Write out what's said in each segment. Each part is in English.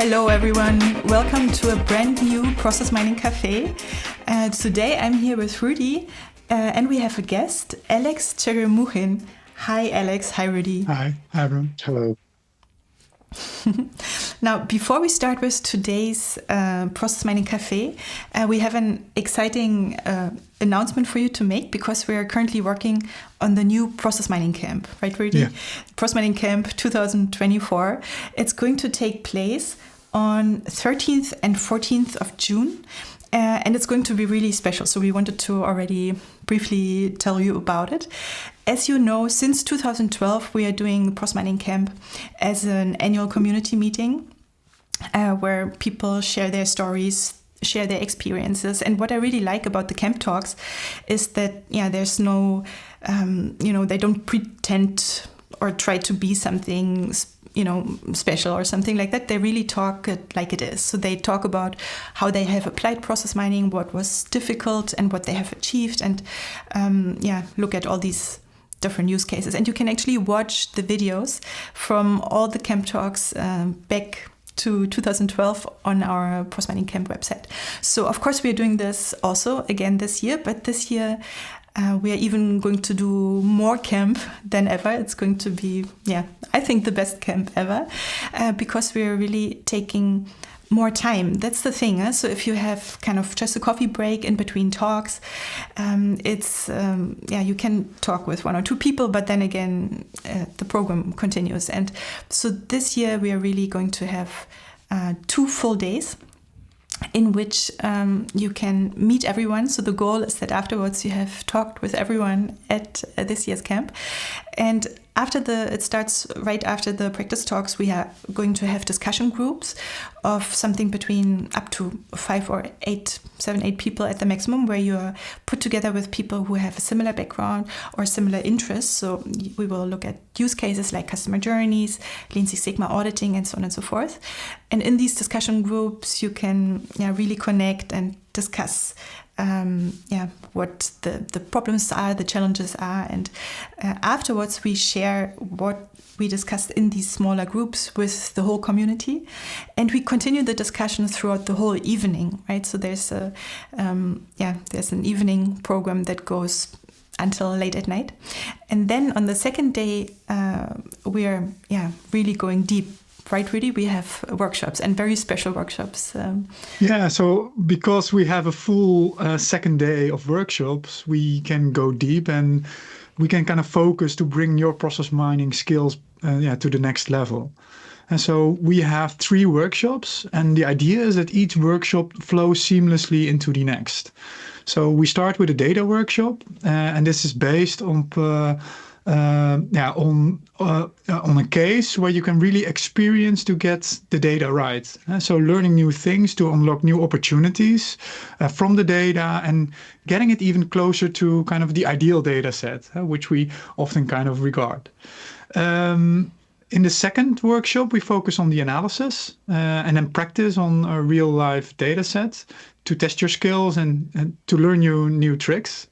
Hello everyone, welcome to a brand new Process Mining Café. Today I'm here with Rudi and we have a guest, Alex Cheremukhin. Hi Alex, hi Rudi. Hi everyone. Hello. Now, before we start with today's Process Mining Café, we have an exciting announcement for you to make because we are currently working on the new Process Mining Camp, right, Rudi? Yeah. Process Mining Camp 2024. It's going to take place on 13th and 14th of June. And it's going to be really special. So we wanted to already briefly tell you about it. As you know, since 2012, we are doing Process Mining Camp as an annual community meeting where people share their stories, share their experiences. And what I really like about the camp talks is that, there's no, they don't pretend or try to be something special or something like that. They really talk it like it is. So they talk about how they have applied process mining, what was difficult and what they have achieved, and look at all these different use cases. And you can actually watch the videos from all the camp talks back to 2012 on our Process Mining Camp website. So of course we are doing this also again this year, but this year we are even going to do more camp than ever. It's going to be, I think the best camp ever because we are really taking more time. That's the thing. So if you have kind of just a coffee break in between talks, you can talk with one or two people, but then again, the program continues. And so this year we are really going to have 2 full days in which you can meet everyone. So the goal is that afterwards you have talked with everyone at this year's camp. And it starts right after the practice talks, we are going to have discussion groups of something between up to 5 or 8, 7, 8 people at the maximum, where you are put together with people who have a similar background or similar interests. So we will look at use cases like customer journeys, Lean Six Sigma auditing, and so on and so forth. And in these discussion groups, you can really connect and discuss what the problems are, the challenges are, and afterwards we share what we discussed in these smaller groups with the whole community, and we continue the discussion throughout the whole evening, right? So there's there's an evening program that goes until late at night, and then on the second day we're really going deep. Right, Rudi? We have workshops and very special workshops. So because we have a full second day of workshops, we can go deep and we can kind of focus to bring your process mining skills to the next level. And so we have 3 workshops, and the idea is that each workshop flows seamlessly into the next. So we start with a data workshop, and this is based on a case where you can really experience to get the data right. So learning new things to unlock new opportunities from the data and getting it even closer to kind of the ideal data set, which we often kind of regard. In the second workshop, we focus on the analysis and then practice on a real life data set to test your skills and to learn new tricks.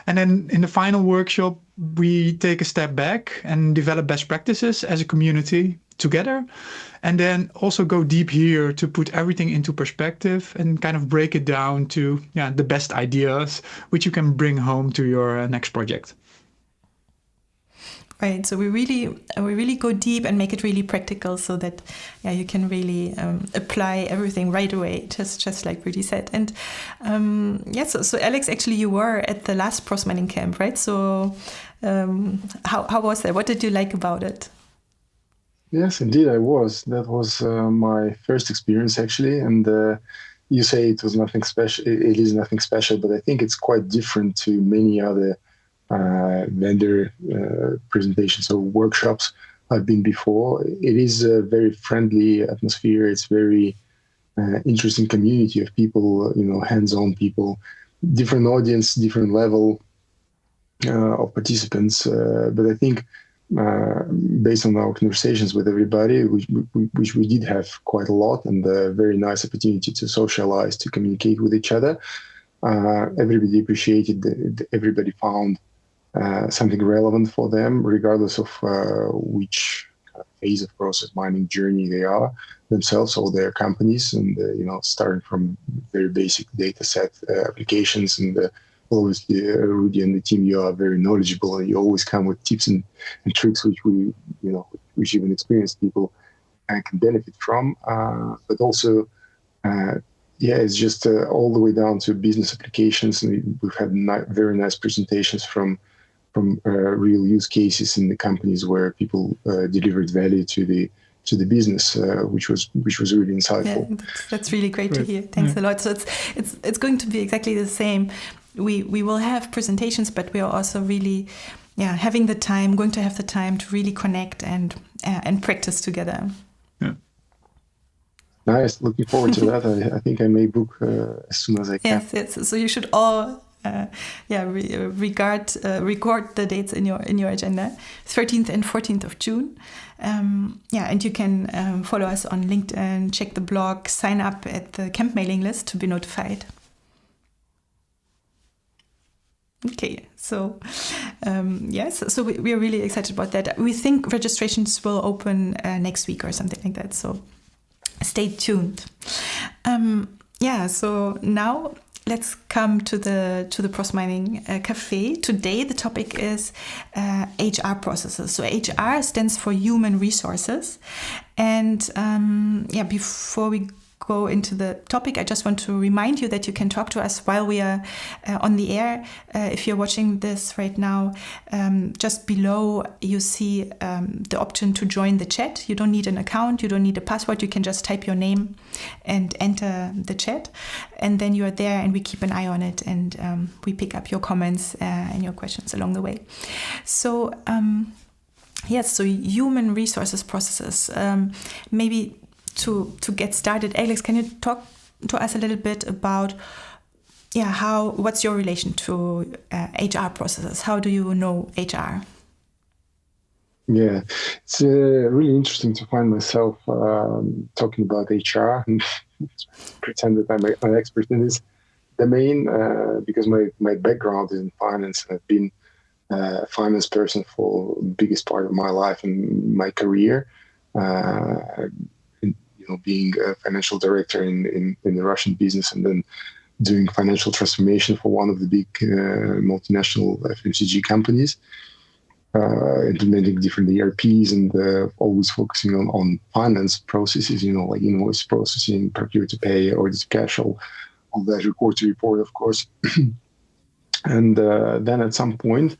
And then in the final workshop, we take a step back and develop best practices as a community together, and then also go deep here to put everything into perspective and kind of break it down to the best ideas, which you can bring home to your next project. Right, so we really go deep and make it really practical, so that you can really apply everything right away, just like Rudi said. And so Alex, actually, you were at the last Process Mining Camp, right? So how was that? What did you like about it? Yes, indeed, I was. That was my first experience, actually. And you say it was nothing special. It is nothing special, but I think it's quite different to many other vendor presentations or workshops I've been before. It is a very friendly atmosphere. It's very interesting community of people, hands-on people, different audience, different level of participants. But I think based on our conversations with everybody, which we did have quite a lot, and a very nice opportunity to socialize, to communicate with each other, everybody appreciated that everybody found something relevant for them, regardless of which phase of process mining journey they are themselves or their companies, and starting from very basic data set applications. And obviously, Rudi and the team, you are very knowledgeable, and you always come with tips and tricks which even experienced people can benefit from. But also, it's just all the way down to business applications. And we've had very nice presentations from real use cases in the companies where people delivered value to the business, which was really insightful. Yeah, that's really great to hear. Thanks a lot. So it's going to be exactly the same. We will have presentations, but we are also really going to have the time to really connect and practice together. Yeah. Nice. Looking forward to that. I think I may book as soon as I can. Yes. So you should all record the dates in your agenda, 13th and 14th of June. And you can follow us on LinkedIn, check the blog, sign up at the camp mailing list to be notified. Okay, so so we are really excited about that. We think registrations will open next week or something like that. So stay tuned. So now let's come to the Process Mining Café. Today the topic is HR processes. So HR stands for human resources. And before we go into the topic, I just want to remind you that you can talk to us while we are on the air. If you're watching this right now, just below you see the option to join the chat. You don't need an account, you don't need a password, you can just type your name and enter the chat, and then you are there and we keep an eye on it, and we pick up your comments and your questions along the way. So so human resources processes. Maybe to get started, Alex, can you talk to us a little bit about what's your relation to HR processes? How do you know HR? Yeah, it's really interesting to find myself talking about HR and pretend that I'm an expert in this domain because my background is in finance, and I've been a finance person for the biggest part of my life and my career. Being a financial director in the Russian business, and then doing financial transformation for one of the big multinational FMCG companies, implementing different ERPs, and always focusing on finance processes, like invoice processing, procure to pay, order to cash, all that, record to report, of course. And then at some point,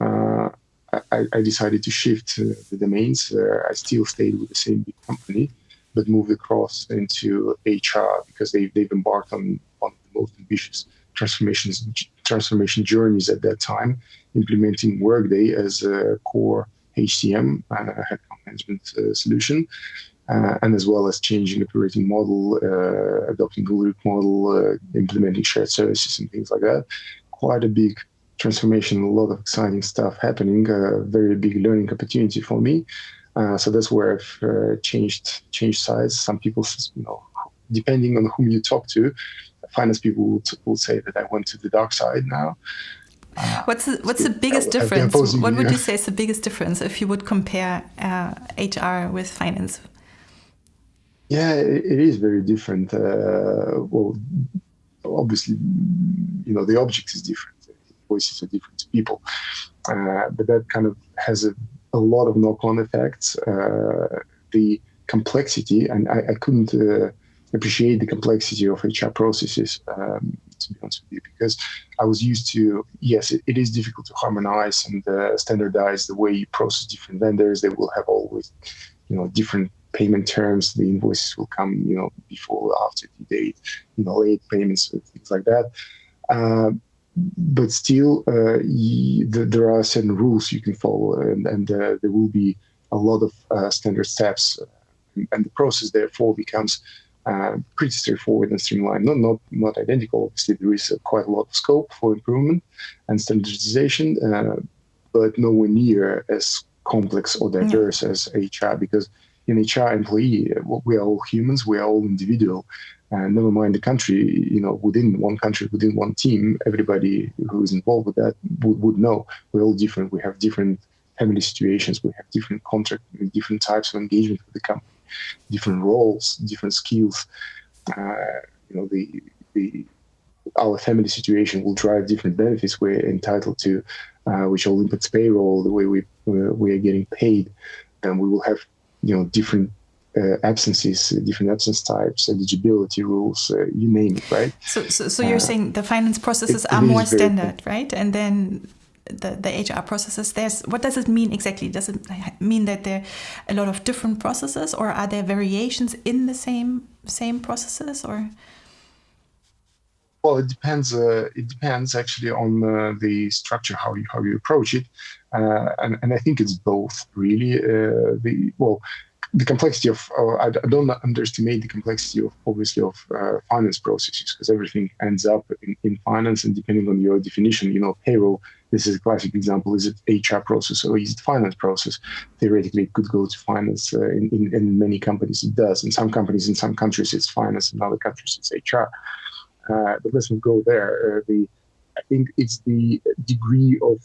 I decided to shift the domains. I still stayed with the same big company, but moved across into HR because they've embarked on the most ambitious transformation journeys at that time, implementing Workday as a core HCM, headcount management solution, and as well as changing operating model, adopting the loop model, implementing shared services and things like that. Quite a big transformation, a lot of exciting stuff happening, a very big learning opportunity for me. So that's where I've changed sides. Some people, depending on whom you talk to, finance people will say that I went to the dark side now. What's the biggest difference? What would you say is the biggest difference if you would compare HR with finance? Yeah, it is very different. Well, obviously, the object is different. Voices are different to people, but that kind of has a lot of knock-on effects. The complexity, and I couldn't appreciate the complexity of HR processes, to be honest with you, because I was used to, yes, it is difficult to harmonize and standardize the way you process different vendors. They will have always, different payment terms. The invoices will come, before or after the date, late payments, things like that. But still, there are certain rules you can follow, and there will be a lot of standard steps, and the process therefore becomes pretty straightforward and streamlined. Not identical. Obviously, there is quite a lot of scope for improvement and standardization, but nowhere near as complex or diverse as HR. Because in HR employee, we are all humans. We are all individual. And never mind the country, within one country, within one team, everybody who is involved with that would know we're all different. We have different family situations. We have different contract, different types of engagement with the company, different roles, different skills. Our family situation will drive different benefits we're entitled to, which all impacts payroll, the way we are getting paid, and we will have different absences, different absence types, eligibility rules, you name it, right? So you're saying the finance processes are more standard, right? And then the HR processes, what does it mean exactly? Does it mean that there are a lot of different processes, or are there variations in the same processes, or? Well, it depends. It depends actually on the structure, how you approach it, and I think it's both really. The complexity of I don't underestimate the complexity of finance processes, because everything ends up in finance, and depending on your definition, payroll. This is a classic example. Is it HR process or is it finance process? Theoretically, it could go to finance. In many companies, it does. In some companies, in some countries, it's finance. In other countries, it's HR. But let's not go there. I think it's the degree of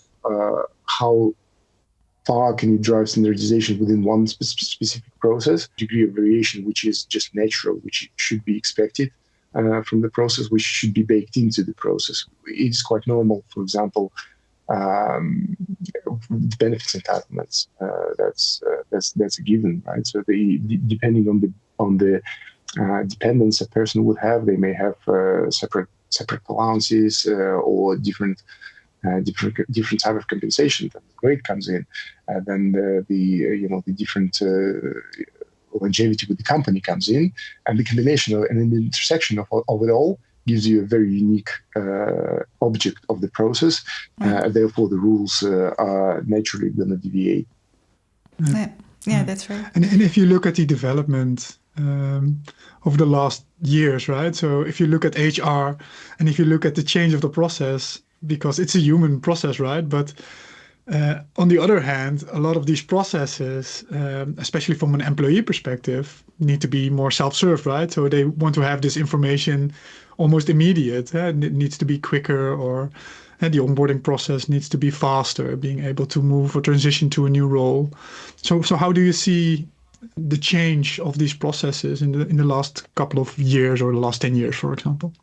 how far can you drive standardization within one specific process, degree of variation which is just natural, which should be expected from the process, which should be baked into the process. It's quite normal, for example, benefits entitlements. That's a given, right? So depending on the dependents a person would have, they may have separate allowances or different type of compensation. Then the grade comes in, and then the different longevity with the company comes in, and the combination and the intersection of it all gives you a very unique object of the process. Therefore, the rules are naturally going to deviate. Yeah, that's right. And if you look at the development over the last years, right? So if you look at HR and if you look at the change of the process, because it's a human process, right? But on the other hand, a lot of these processes, especially from an employee perspective, need to be more self-serve, right? So they want to have this information almost immediate. And it needs to be quicker, or the onboarding process needs to be faster, being able to move or transition to a new role. So how do you see the change of these processes in the last couple of years, or the last 10 years, for example?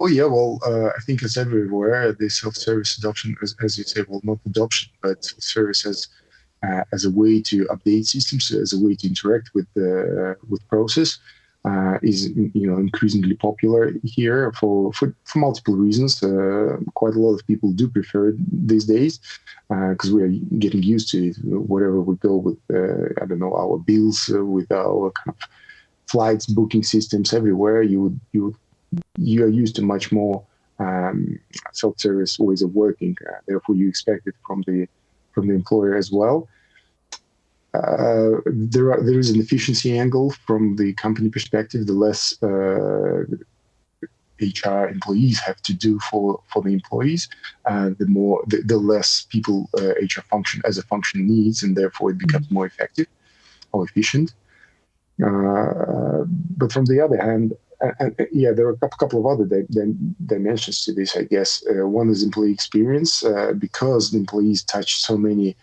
Oh yeah, well, I think it's everywhere. The self-service adoption, as you say, well, not adoption, but service as a way to update systems, as a way to interact with process, is increasingly popular here for multiple reasons. Quite a lot of people do prefer it these days because we are getting used to it. Wherever we go with our bills, with our kind of flights booking systems, everywhere you are used to much more self-service ways of working. Therefore, you expect it from the employer as well. There is an efficiency angle from the company perspective. The less HR employees have to do for the employees, the less people HR function as a function needs, and therefore it becomes more effective or efficient. But from the other hand, there are a couple of other dimensions to this, I guess. One is employee experience, because the employees touch so many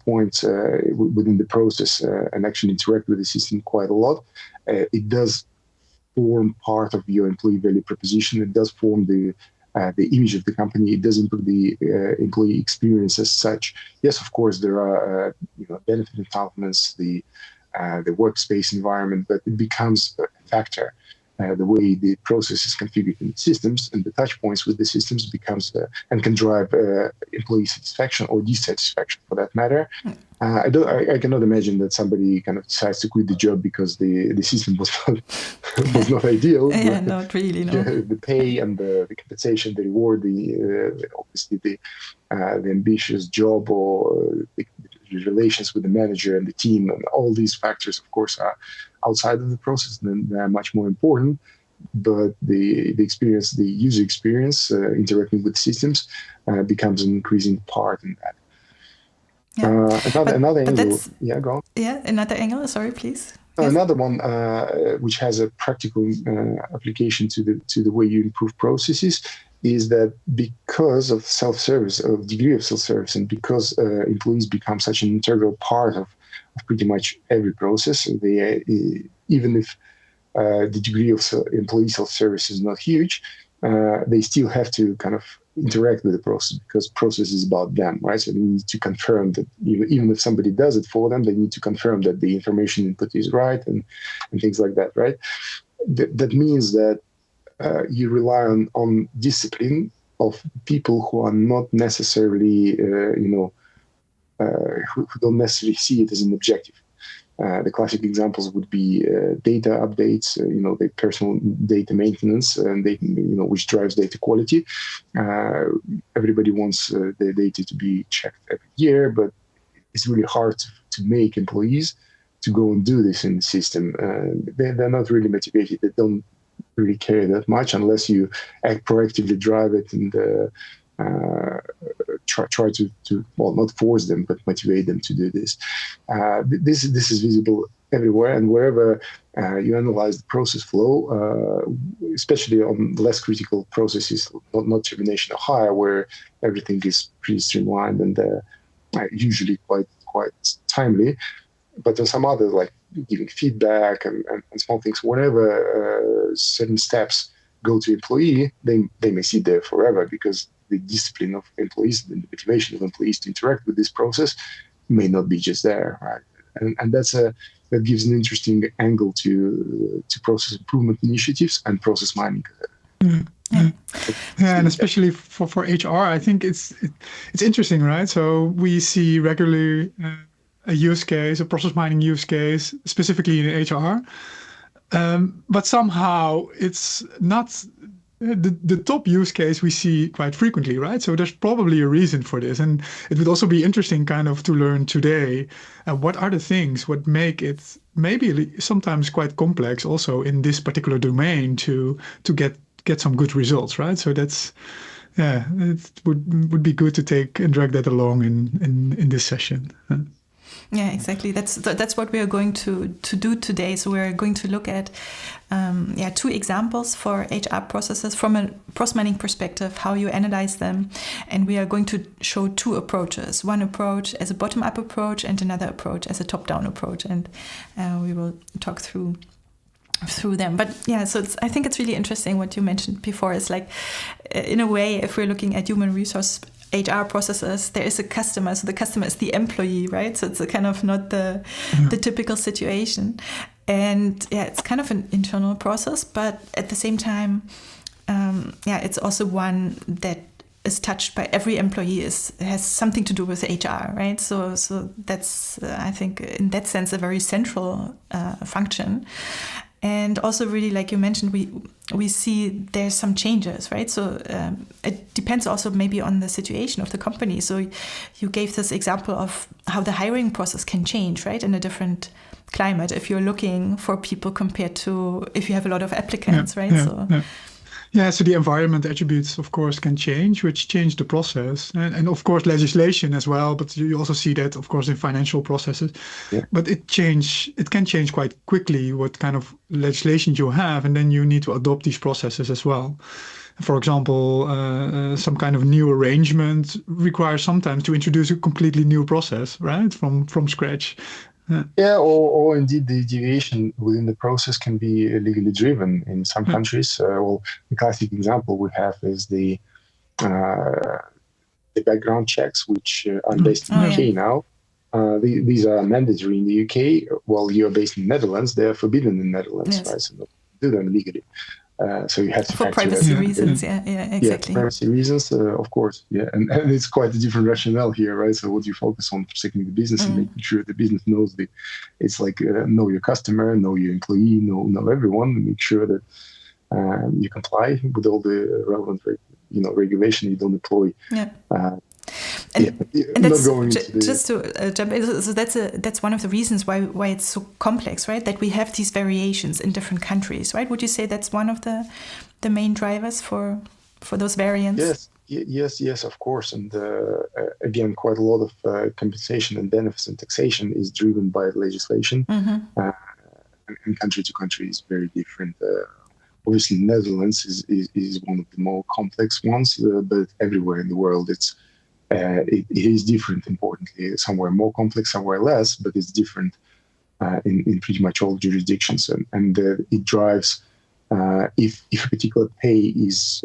points within the process and actually interact with the system quite a lot. It does form part of your employee value proposition. It does form the image of the company. It does improve the employee experience as such. Yes, of course, there are benefit entitlements, the workspace environment, but it becomes a factor. The way the process is configured in the systems and the touch points with the systems becomes and can drive employee satisfaction or dissatisfaction, for that matter. I cannot imagine that somebody kind of decides to quit the job because the system was not ideal. Yeah, not really. No. The pay and the compensation, the reward, obviously the ambitious job, or the relations with the manager and the team, and all these factors, of course, are outside of the process, and they're much more important. But the experience, the user experience, interacting with systems, becomes an increasing part in that. Yeah. Another angle. Yeah, go on. Yeah, another angle. Sorry, please. Yes. Another one which has a practical application to the way you improve processes is that because of self-service, of degree of self-service, and because employees become such an integral part of pretty much every process, they even if the degree of employee self-service is not huge, they still have to kind of interact with the process because process is about them, right? So they need to confirm that even if somebody does it for them, they need to confirm that the information input is right and things like that, right? That means that you rely on discipline of people who are not necessarily, who don't necessarily see it as an objective. The classic examples would be data updates, the personal data maintenance, and which drives data quality. Everybody wants their data to be checked every year, but it's really hard to make employees to go and do this in the system. They're not really motivated. They don't really care that much unless you proactively drive it and try to well, not force them, but motivate them to do this. This is visible everywhere, and wherever you analyze the process flow, especially on less critical processes, not termination or hire, where everything is pretty streamlined and usually quite timely. But on some other, like giving feedback and small things, whenever certain steps go to employee, they may sit there forever because the discipline of employees, the motivation of employees to interact with this process may not be just there, right? And that gives an interesting angle to process improvement initiatives and process mining. Yeah, and especially for HR, I think it's interesting, right? So we see regularly a use case, a process mining use case, specifically in HR, but somehow it's not the top use case we see quite frequently, right? So there's probably a reason for this, and it would also be interesting kind of to learn today what are the things what make it maybe sometimes quite complex also in this particular domain to get some good results, right? So that's it would be good to take and drag that along in this session. Yeah, exactly. That's what we are going to do today. So we're going to look at two examples for HR processes from a process mining perspective, how you analyze them, and we are going to show two approaches. One approach as a bottom-up approach, and another approach as a top-down approach, and we will talk through them. But yeah, so I think it's really interesting what you mentioned before. It's like, in a way, if we're looking at human resource HR processes, there is a customer, so the customer is the employee, right? So it's a kind of not the typical situation, and yeah, it's kind of an internal process, but at the same time, it's also one that is touched by every employee, has something to do with HR, right? So that's I think in that sense a very central function. And also really, like you mentioned, we see there's some changes, right? So it depends also maybe on the situation of the company. So you gave this example of how the hiring process can change, right? In a different climate, if you're looking for people compared to if you have a lot of applicants, right? So the environment attributes, of course, can change, which change the process. And of course, legislation as well. But you also see that, of course, in financial processes. Yeah. But it can change quite quickly what kind of legislation you have. And then you need to adopt these processes as well. For example, some kind of new arrangement requires sometimes to introduce a completely new process, right? From scratch. Yeah, or indeed the deviation within the process can be legally driven in some countries. The classic example we have is the background checks, which are based in the UK now. These are mandatory in the UK. While you're based in the Netherlands, they are forbidden in the Netherlands, right? So do them legally. So you have to for privacy reasons, exactly. Yeah, privacy reasons, of course, yeah, and it's quite a different rationale here, right? So what you focus on protecting the business and making sure the business knows it's like know your customer, know your employee, know everyone, and make sure that you comply with all the relevant, regulation. You don't deploy. And that's just to jump in. So that's one of the reasons why it's so complex, right? That we have these variations in different countries, right? Would you say that's one of the main drivers for those variants? Yes, of course. And again, quite a lot of compensation and benefits and taxation is driven by legislation, and country to country is very different. Obviously, Netherlands is one of the more complex ones, but everywhere in the world it is different. Importantly, somewhere more complex, somewhere less, but it's different in pretty much all jurisdictions, and it drives if a particular pay is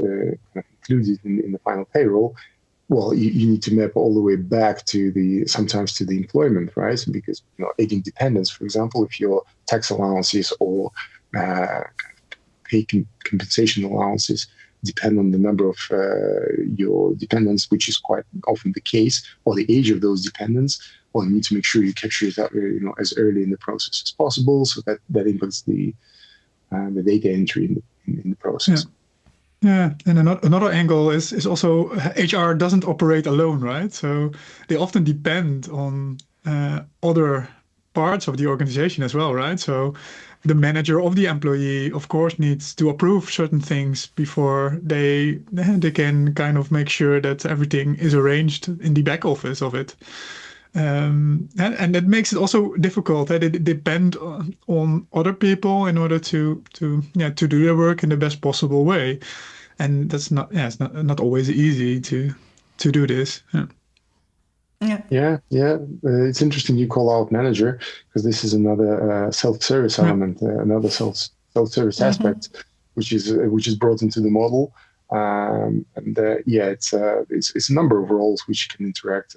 included in the final payroll. Well, you need to map all the way back to sometimes to the employment, right? Because aiding dependents, for example, if your tax allowances or pay compensation allowances depend on the number of your dependents, which is quite often the case, or the age of those dependents, well, you need to make sure you capture it as early in the process as possible, so that impacts the data entry in the process. Yeah, and another angle is also HR doesn't operate alone, right? So they often depend on other parts of the organization as well, right? So the manager of the employee, of course, needs to approve certain things before they can kind of make sure that everything is arranged in the back office of it. And that makes it also difficult. They depend on other people in order to do their work in the best possible way, and that's it's not always easy to do this. Yeah. It's interesting you call out manager, because this is another self-service element, another self-service aspect, which is brought into the model. It's a number of roles which can interact.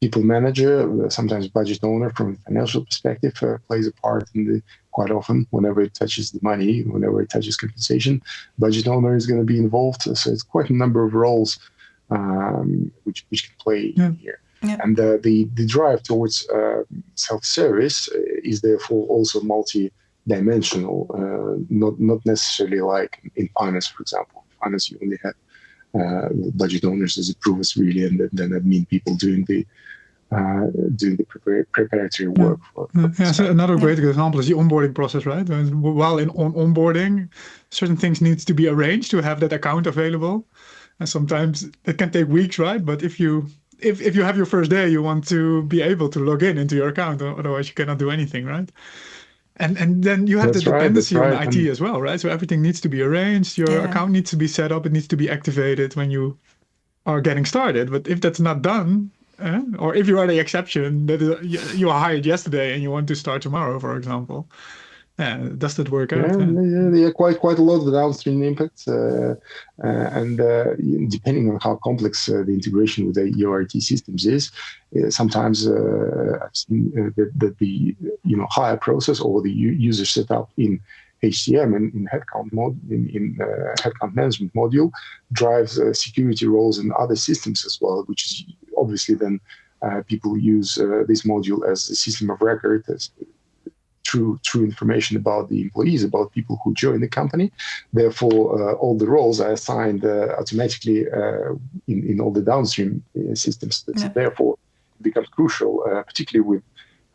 People manager, sometimes budget owner from a financial perspective plays a part in quite often whenever it touches the money, whenever it touches compensation, budget owner is going to be involved. So it's quite a number of roles which can play here. Yeah. And the drive towards self-service is therefore also multi-dimensional, not necessarily like in finance, for example. In finance, you only have budget owners as approvers, really, and then that means people doing the preparatory work. So another great example is the onboarding process, right? While on onboarding, certain things needs to be arranged to have that account available, and sometimes it can take weeks, right? But if you have your first day, you want to be able to log into your account, otherwise you cannot do anything, right? And then you have the dependency on IT as well, right? So everything needs to be arranged. Your account needs to be set up. It needs to be activated when you are getting started. But if that's not done, or if you are the exception that you are hired yesterday and you want to start tomorrow, for example, does that work out? Quite a lot of the downstream impacts, and depending on how complex the integration with the ERT systems is, sometimes I've seen that the hire process or the user setup in HCM and in headcount headcount management module drives security roles in other systems as well, which is obviously then people use this module as a system of record, as true information about the employees, about people who join the company. Therefore, all the roles are assigned automatically in all the downstream systems. Therefore, it becomes crucial, particularly with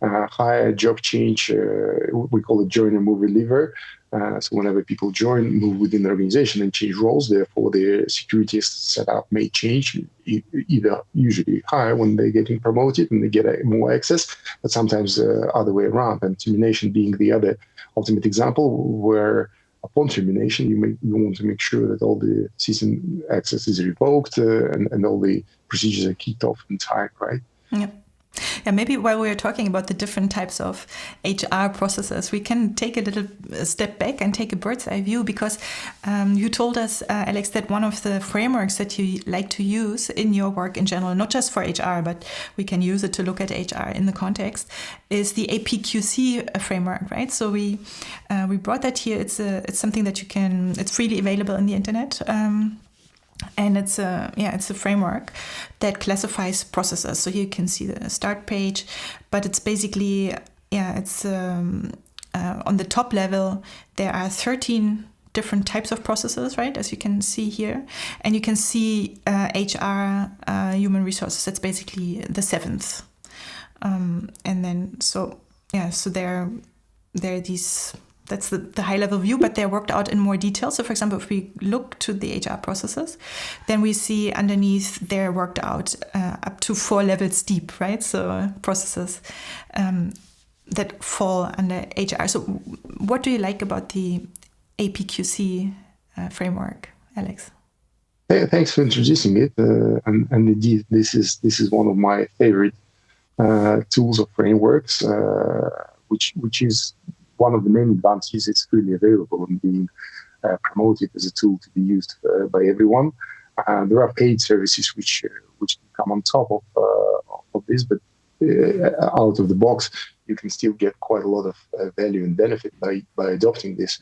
higher job change. We call it join and move reliever. So whenever people move within the organization and change roles, therefore their security setup may change, either usually higher when they're getting promoted and they get more access, but sometimes other way around. And termination being the other ultimate example, where upon termination, you want to make sure that all the system access is revoked and all the procedures are kicked off in time, right? Yep. Yeah, maybe while we're talking about the different types of HR processes, we can take a little step back and take a bird's eye view, because you told us, Alex, that one of the frameworks that you like to use in your work in general, not just for HR, but we can use it to look at HR in the context, is the APQC framework, right? So we brought that here. It's something that it's freely available on the internet. And it's a framework that classifies processes. So here you can see the start page, but it's basically, on the top level, there are 13 different types of processes, right? As you can see here. And you can see HR, human resources, that's basically the 7th. And then, so there are these... That's the high-level view, but they're worked out in more detail. So, for example, if we look to the HR processes, then we see underneath they're worked out up to 4 levels deep, right? So processes that fall under HR. So what do you like about the APQC framework, Alex? Thanks for introducing it. And indeed, this is one of my favorite tools or frameworks, which is one of the main advantages. It's freely available and being promoted as a tool to be used by everyone. There are paid services which come on top of this, but out of the box, you can still get quite a lot of value and benefit by adopting this.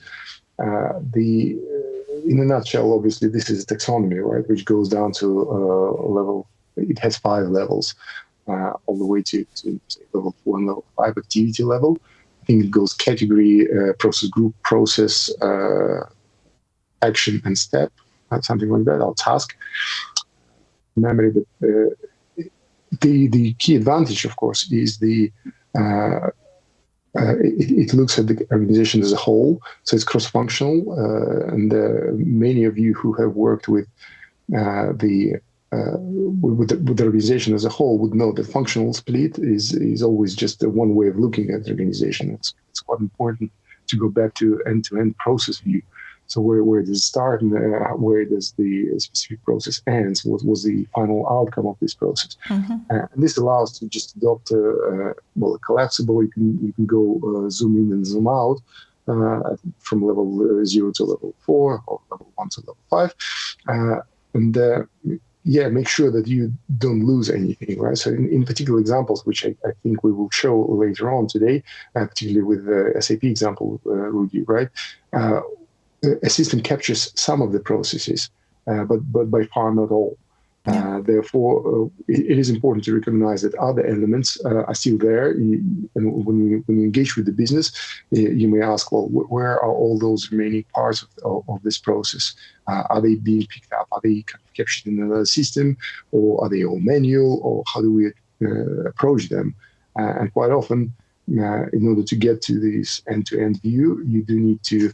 In a nutshell, obviously, this is a taxonomy, right, which goes down to level. It has 5 levels, all the way to level 4 and level 5 activity level. I think it goes category, process group, process, action, and step, something like that, or task. Memory, but the key advantage, of course, is it looks at the organization as a whole, so it's cross-functional, and many of you who have worked with the organization as a whole would know that functional split is always just one way of looking at the organization. It's quite important to go back to end-to-end process view. So where does it start and where does the specific process ends? What was the final outcome of this process? Mm-hmm. And this allows to just adopt a collapsible. You can go zoom in and zoom out from level 0 to level 4 or level 1 to level 5, make sure that you don't lose anything, right? So in particular examples, which I think we will show later on today, particularly with the SAP example, Rudi, right? A system captures some of the processes, but by far not all. Yeah. Therefore, it is important to recognize that other elements are still there. And when you engage with the business, you may ask, well, where are all those remaining parts of this process? Are they being picked up? Are they captured in another system? Or are they all manual? Or how do we approach them? And quite often, in order to get to this end-to-end view, you do need to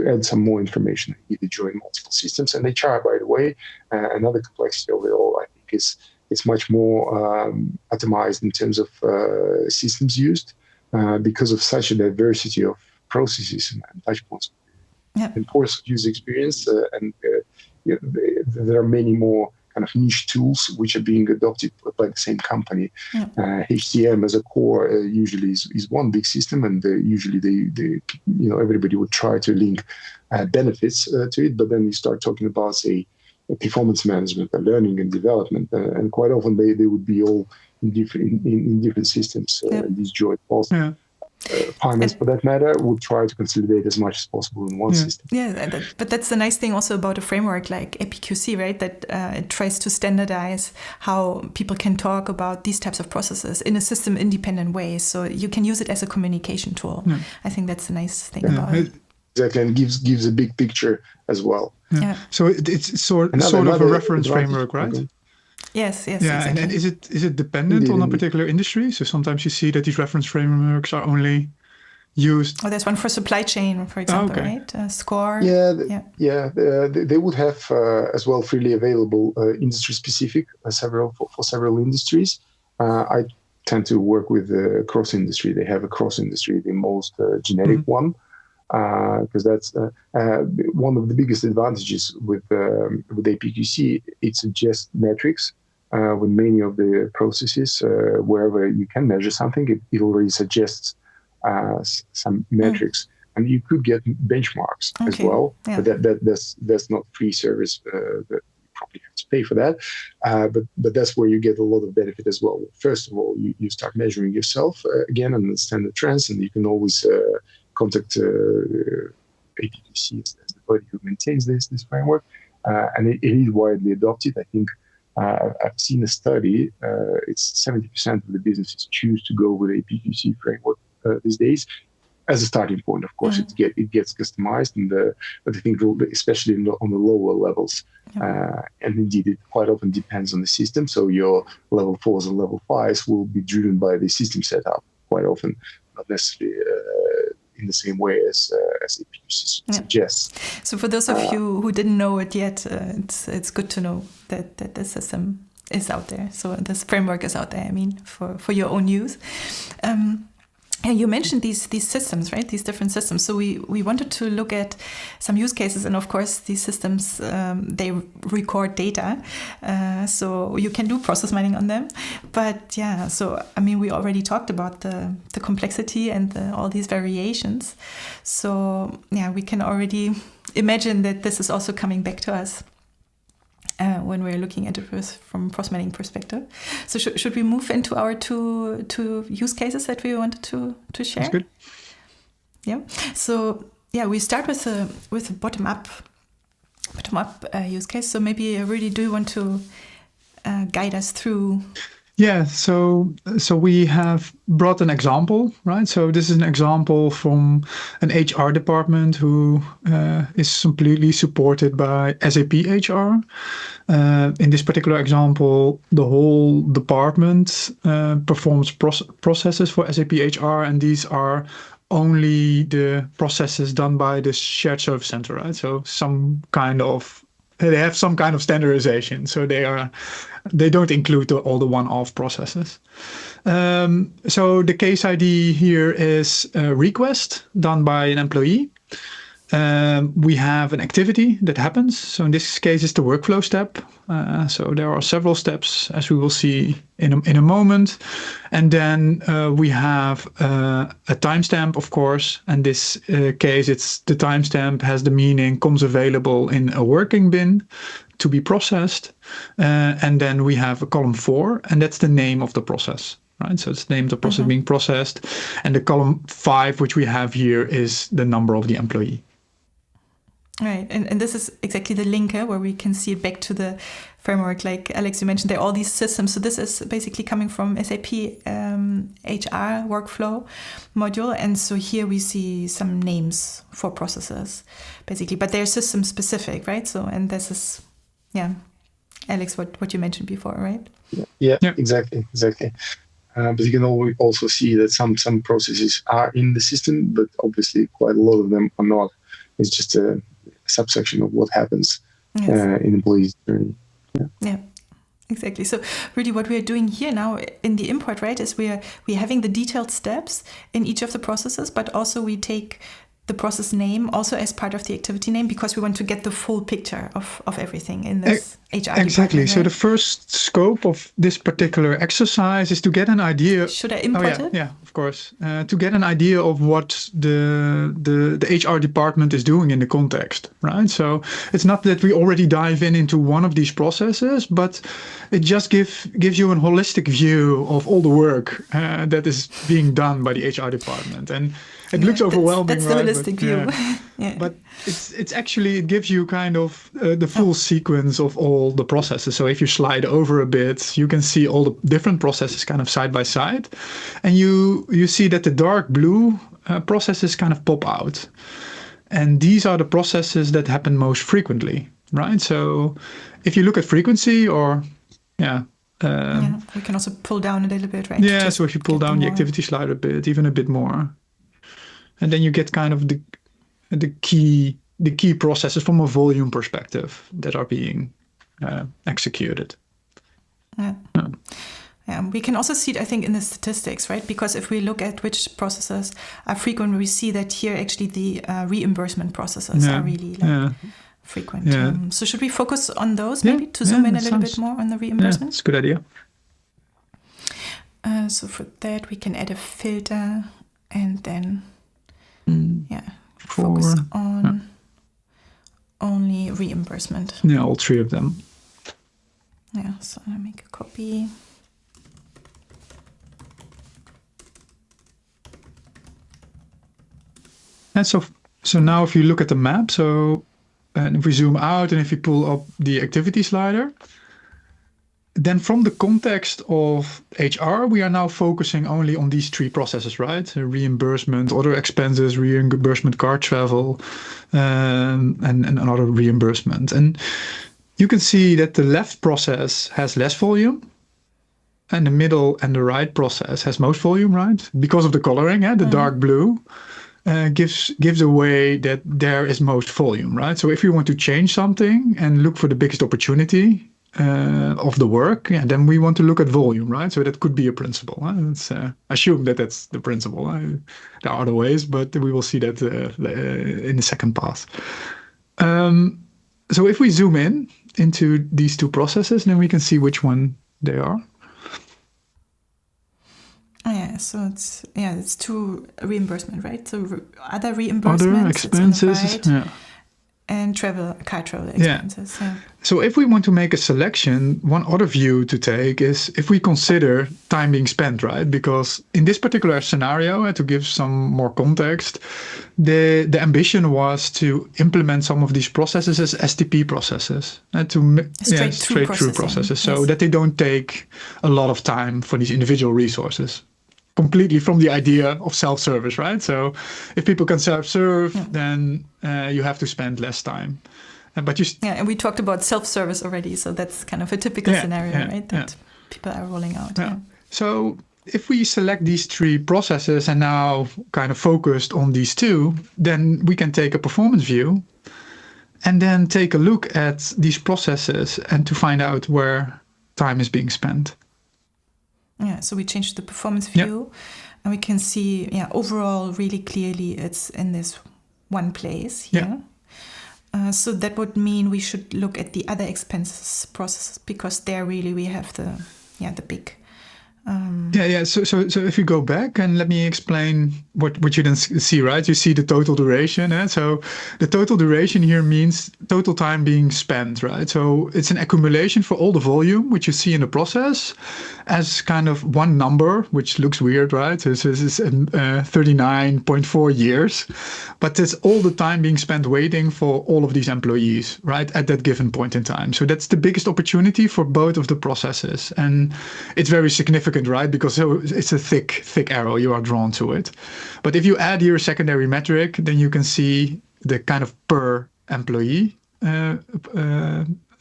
add some more information. You need to join multiple systems, and HR, by the way, another complexity of it all, I think, is it's much more atomized in terms of systems used because of such a diversity of processes and touch points. Yeah. And of course, user experience, there are many more kind of niche tools which are being adopted by the same company. Yeah. HCM as a core usually is one big system, and usually they everybody would try to link benefits to it, but then you start talking about, say, performance management, learning and development, and quite often they would be all in different systems. These joint pulse. Yeah. Finance, for that matter, would try to consolidate as much as possible in one system. Yeah, but that's the nice thing also about a framework like APQC, right? That it tries to standardize how people can talk about these types of processes in a system-independent way. So you can use it as a communication tool. Yeah. I think that's the nice thing about it. Exactly, and gives a big picture as well. Yeah. So it's sort of a reference framework, right? Okay. Yes. Yeah, exactly. and is it dependent on a particular industry? So sometimes you see that these reference frameworks are only used. Oh, there's one for supply chain, for example, right? SCORE. They would have as well freely available industry-specific for several industries. I tend to work with cross-industry. They have a cross-industry, the most generic one. Because that's one of the biggest advantages with APQC. It suggests metrics with many of the processes. Wherever you can measure something, it already suggests some metrics, and you could get benchmarks as well. Yeah. But that's not free service. That you probably have to pay for that. But that's where you get a lot of benefit as well. First of all, you start measuring yourself again and understand the trends, and you can always contact APQC as the body who maintains this framework, and it is widely adopted. I think I've seen a study. It's 70% of the businesses choose to go with APQC framework these days as a starting point. Of course, it gets customized, but I think especially on the lower levels, and indeed it quite often depends on the system. So your level 4s and level 5s will be driven by the system setup quite often, not necessarily in the same way as APQC suggests. So for those of you who didn't know it yet, it's good to know that the system is out there. So this framework is out there, I mean, for your own use. You mentioned these systems, right? These different systems. So we wanted to look at some use cases, and of course, these systems they record data, so you can do process mining on them. But yeah, so I mean, we already talked about the complexity and all these variations. So yeah, we can already imagine that this is also coming back to us. When we're looking at it from process mining perspective. So should we move into our two use cases that we wanted to share? That's good. Yeah. So yeah, we start with a bottom up use case. So maybe Rudi, do you want to guide us through? Yeah, so we have brought an example, right? So this is an example from an HR department who is completely supported by SAP HR. In this particular example, the whole department performs processes for SAP HR, and these are only the processes done by the shared service center, right? So they have some kind of standardization, so they don't include all the one-off processes. So the case ID here is a request done by an employee. We have an activity that happens. So in this case, it's the workflow step. So there are several steps, as we will see in a moment. And then we have a timestamp, of course. And this case, the timestamp has the meaning comes available in a working bin to be processed. And then we have a column 4, and that's the name of the process. Right, so it's the name of the process being processed. And the column 5, which we have here, is the number of the employee. Right, and this is exactly the link where we can see it back to the framework. Like Alex, you mentioned, there are all these systems. So this is basically coming from SAP HR workflow module. And so here we see some names for processes, basically. But they're system specific, right? So, and this is, Alex, what you mentioned before, right? Yeah. Exactly. But you can also see that some processes are in the system, but obviously quite a lot of them are not. It's just a subsection of what happens in employees' journey. Yeah, exactly. So Rudi, what we are doing here now in the import, right, is we're having the detailed steps in each of the processes, but also we take the process name also as part of the activity name, because we want to get the full picture of everything in this HR exactly. Right? So the first scope of this particular exercise is to get an idea. Should I import it? Yeah, of course. To get an idea of what the HR department is doing in the context, right? So it's not that we already dive into one of these processes, but it just gives you a holistic view of all the work that is being done by the HR department. And it looks overwhelming, that's right? That's the holistic view. But it's actually, it gives you kind of the full sequence of all the processes. So if you slide over a bit, you can see all the different processes kind of side by side. And you see that the dark blue processes kind of pop out. And these are the processes that happen most frequently, right? So if you look at frequency we can also pull down a little bit, right? Yeah, so if you pull down the activity slider a bit, even a bit more. And then you get kind of the key processes from a volume perspective that are being executed. Yeah, we can also see it, I think, in the statistics, right? Because if we look at which processes are frequent, we see that here actually the reimbursement processes are really frequent. Yeah. So should we focus on those maybe to zoom in a little bit more on the reimbursement? Yeah, that's a good idea. So for that, we can add a filter and then focus on only reimbursement. Yeah, all 3 of them. Yeah, so I make a copy. And so now if you look at the map, and if we zoom out and if you pull up the activity slider, then from the context of HR, we are now focusing only on these 3 processes, right? Reimbursement, other expenses, reimbursement, car travel, and another reimbursement. And you can see that the left process has less volume, and the middle and the right process has most volume, right? Because of the coloring, the dark blue gives away that there is most volume, right? So if you want to change something and look for the biggest opportunity, of the work, then we want to look at volume, right? So that could be a principle. Let's assume that that's the principle. There are other ways, but we will see that in the second pass. So if we zoom in into these two processes, then we can see which one they are. Oh, yeah, so it's two reimbursement, right? So other reimbursements, other expenses, it's on the right, and car travel expenses. Yeah. So if we want to make a selection, one other view to take is if we consider time being spent, right? Because in this particular scenario, to give some more context, the ambition was to implement some of these processes as STP processes, straight through processes, so that they don't take a lot of time for these individual resources. Completely from the idea of self-service, right? So if people can self-serve, then you have to spend less time. But and we talked about self-service already, so that's kind of a typical scenario, right? That people are rolling out. So if we select these three processes and now kind of focused on these two, then we can take a performance view and then take a look at these processes and to find out where time is being spent. Yeah, so we changed the performance view and we can see, overall really clearly it's in this one place here. So that would mean we should look at the other expenses processes because there really we have the big. So if you go back and let me explain what you then see, right? You see the total duration. So the total duration here means total time being spent, right? So it's an accumulation for all the volume, which you see in the process as kind of one number, which looks weird, right? So this is 39.4 years, but it's all the time being spent waiting for all of these employees, right? At that given point in time. So that's the biggest opportunity for both of the processes. And it's very significant, right? Because it's a thick arrow, you are drawn to it. But if you add here a secondary metric, then you can see the kind of per employee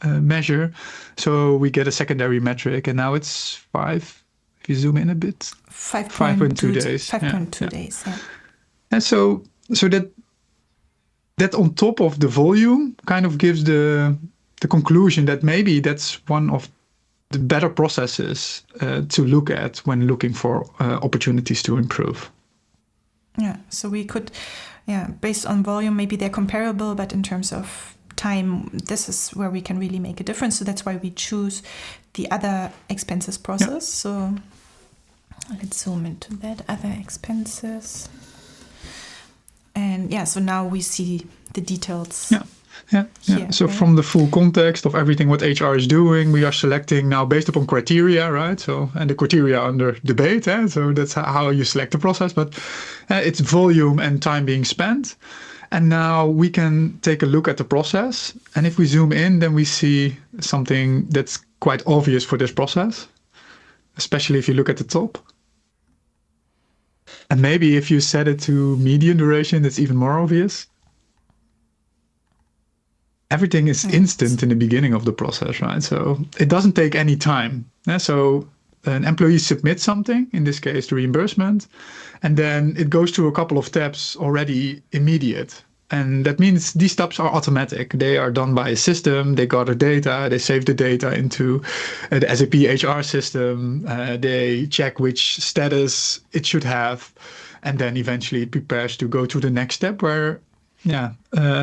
measure. So we get a secondary metric, and now it's 5. If you zoom in a bit, 5.2 days. 5.2 days. Yeah. And so that on top of the volume kind of gives the conclusion that maybe that's one of the better processes to look at when looking for opportunities to improve. Yeah, so we could, based on volume, maybe they're comparable, but in terms of time, this is where we can really make a difference. So that's why we choose the other expenses process. So let's zoom into that, other expenses. And so now we see the details. Here, so right? From the full context of everything what HR is doing, we are selecting now based upon criteria, right? So, and the criteria are under debate, so that's how you select the process, but it's volume and time being spent. And now we can take a look at the process. And if we zoom in, then we see something that's quite obvious for this process, especially if you look at the top. And maybe if you set it to median duration, it's even more obvious. Everything is instant in the beginning of the process, right? So it doesn't take any time. So an employee submits something, in this case, the reimbursement, and then it goes through a couple of steps already immediate. And that means these steps are automatic. They are done by a system. They gather data. They save the data into the SAP HR system. They check which status it should have. And then eventually it prepares to go to the next step where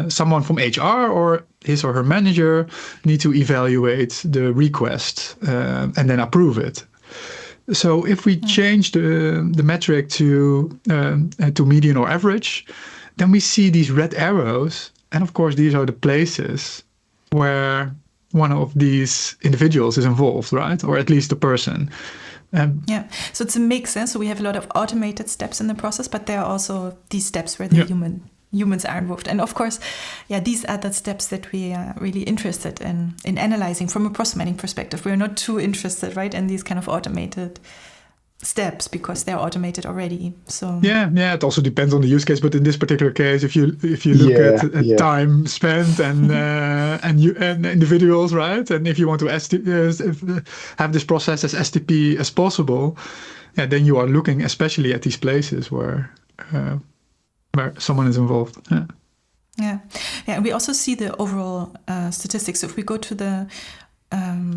someone from HR or his or her manager need to evaluate the request and then approve it. So if we change the metric to median or average, then we see these red arrows. And of course, these are the places where one of these individuals is involved, right? Or at least the person. So it's a mix. So we have a lot of automated steps in the process, but there are also these steps where the humans are involved. And of course, these are the steps that we are really interested in analyzing from a process mining perspective. We're not too interested, right, in these kind of automated steps because they're automated already. So it also depends on the use case. But in this particular case, if you look at time spent and individuals, right, and if you want to have this process as STP as possible, then you are looking especially at these places where someone is involved. We also see the overall statistics. So if we go to the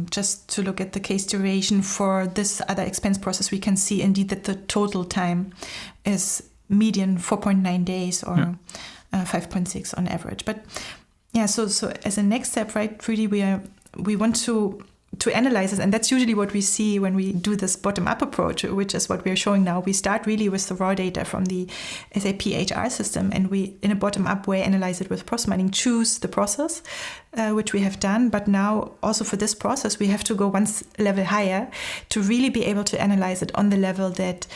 just to look at the case duration for this other expense process, we can see indeed that the total time is median 4.9 days or 5.6 on average. But yeah, so as a next step, right, really we want to analyze it, and that's usually what we see when we do this bottom-up approach, which is what we're showing now. We start really with the raw data from the SAP HR system, and we, in a bottom-up way, analyze it with process mining, choose the process, which we have done. But now, also for this process, we have to go one level higher to really be able to analyze it on the level that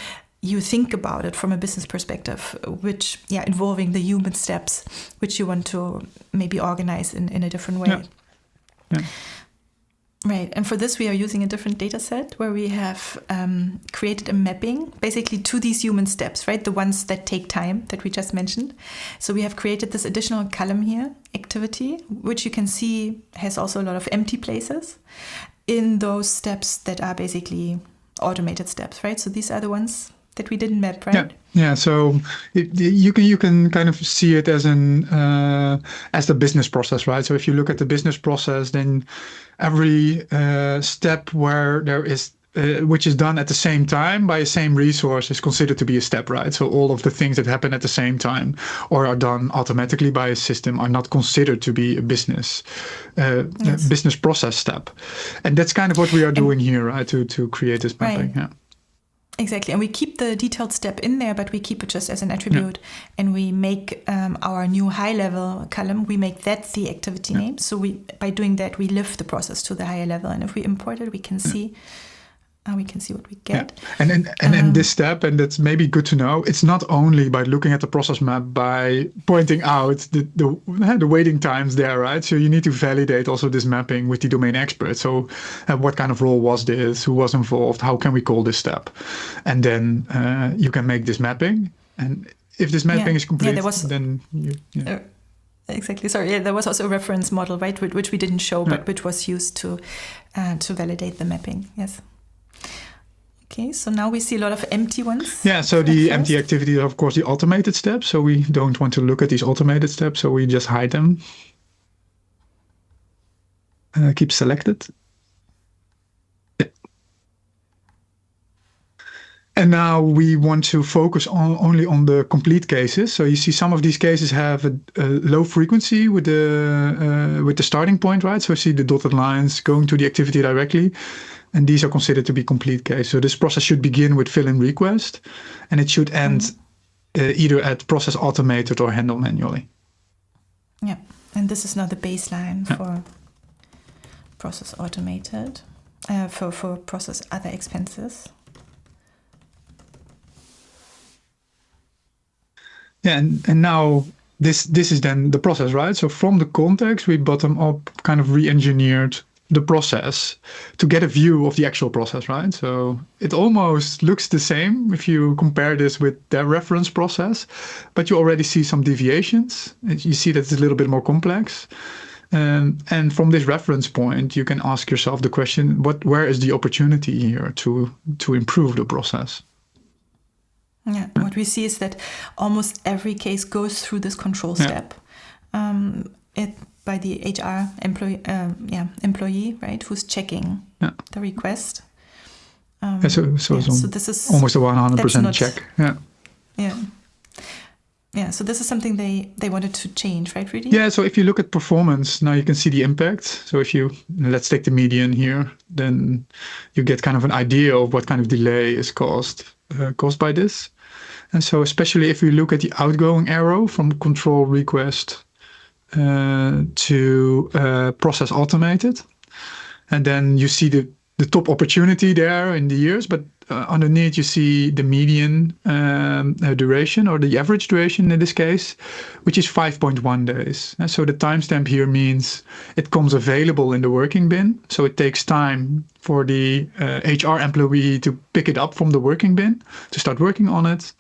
you think about it from a business perspective, which, involving the human steps, which you want to maybe organize in a different way. Yeah. Right, and for this we are using a different data set where we have created a mapping basically to these human steps, right? The ones that take time that we just mentioned. So we have created this additional column here, activity, which you can see has also a lot of empty places in those steps that are basically automated steps, right? So these are the ones that we didn't map, right? Yeah. So you can kind of see it as as the business process, right? So if you look at the business process, then every step where there is which is done at the same time by the same resource is considered to be a step, right? So all of the things that happen at the same time or are done automatically by a system are not considered to be a business business process step, and that's kind of what we are doing here, right? To create this mapping. Right. Yeah. Exactly, and we keep the detailed step in there, but we keep it just as an attribute, and we make our new high-level column, we make that the activity name. So by doing that, we lift the process to the higher level, and if we import it, we can see what we get. Yeah. And in this step, and that's maybe good to know, it's not only by looking at the process map by pointing out the waiting times there, right? So you need to validate also this mapping with the domain expert. So what kind of role was this? Who was involved? How can we call this step? And then you can make this mapping. And if this mapping is complete, then you... Yeah. Exactly. Sorry. Yeah, there was also a reference model, right, which we didn't show, but which was used to validate the mapping. Yes. Okay, so now we see a lot of empty ones. Yeah, so the empty activities are, of course, the automated steps. So we don't want to look at these automated steps, so we just hide them. Keep selected. Yeah. And now we want to focus only on the complete cases. So you see some of these cases have a low frequency with the starting point, right? So you see the dotted lines going to the activity directly. And these are considered to be complete cases. So this process should begin with fill-in request, and it should end either at process automated or handle manually. Yeah, and this is now the baseline for process automated, for process other expenses. Yeah, and now this is then the process, right? So from the context, we bottom up kind of re-engineered the process to get a view of the actual process, right? So it almost looks the same if you compare this with their reference process, but you already see some deviations. You see that it's a little bit more complex. And from this reference point, you can ask yourself the question, where is the opportunity here to improve the process? Yeah, what we see is that almost every case goes through this control step. By the HR employee, right, who's checking the request. So this is almost a 100% check. Yeah. So this is something they wanted to change, right, Rudi? Yeah. So if you look at performance, now you can see the impact. So if let's take the median here, then you get kind of an idea of what kind of delay is caused by this. And so especially if we look at the outgoing arrow from control request to process automated, and then you see the top opportunity there in the years, but underneath you see the median duration, or the average duration in this case, which is 5.1 days. And so the timestamp here means it comes available in the working bin, so it takes time for the HR employee to pick it up from the working bin to start working on it.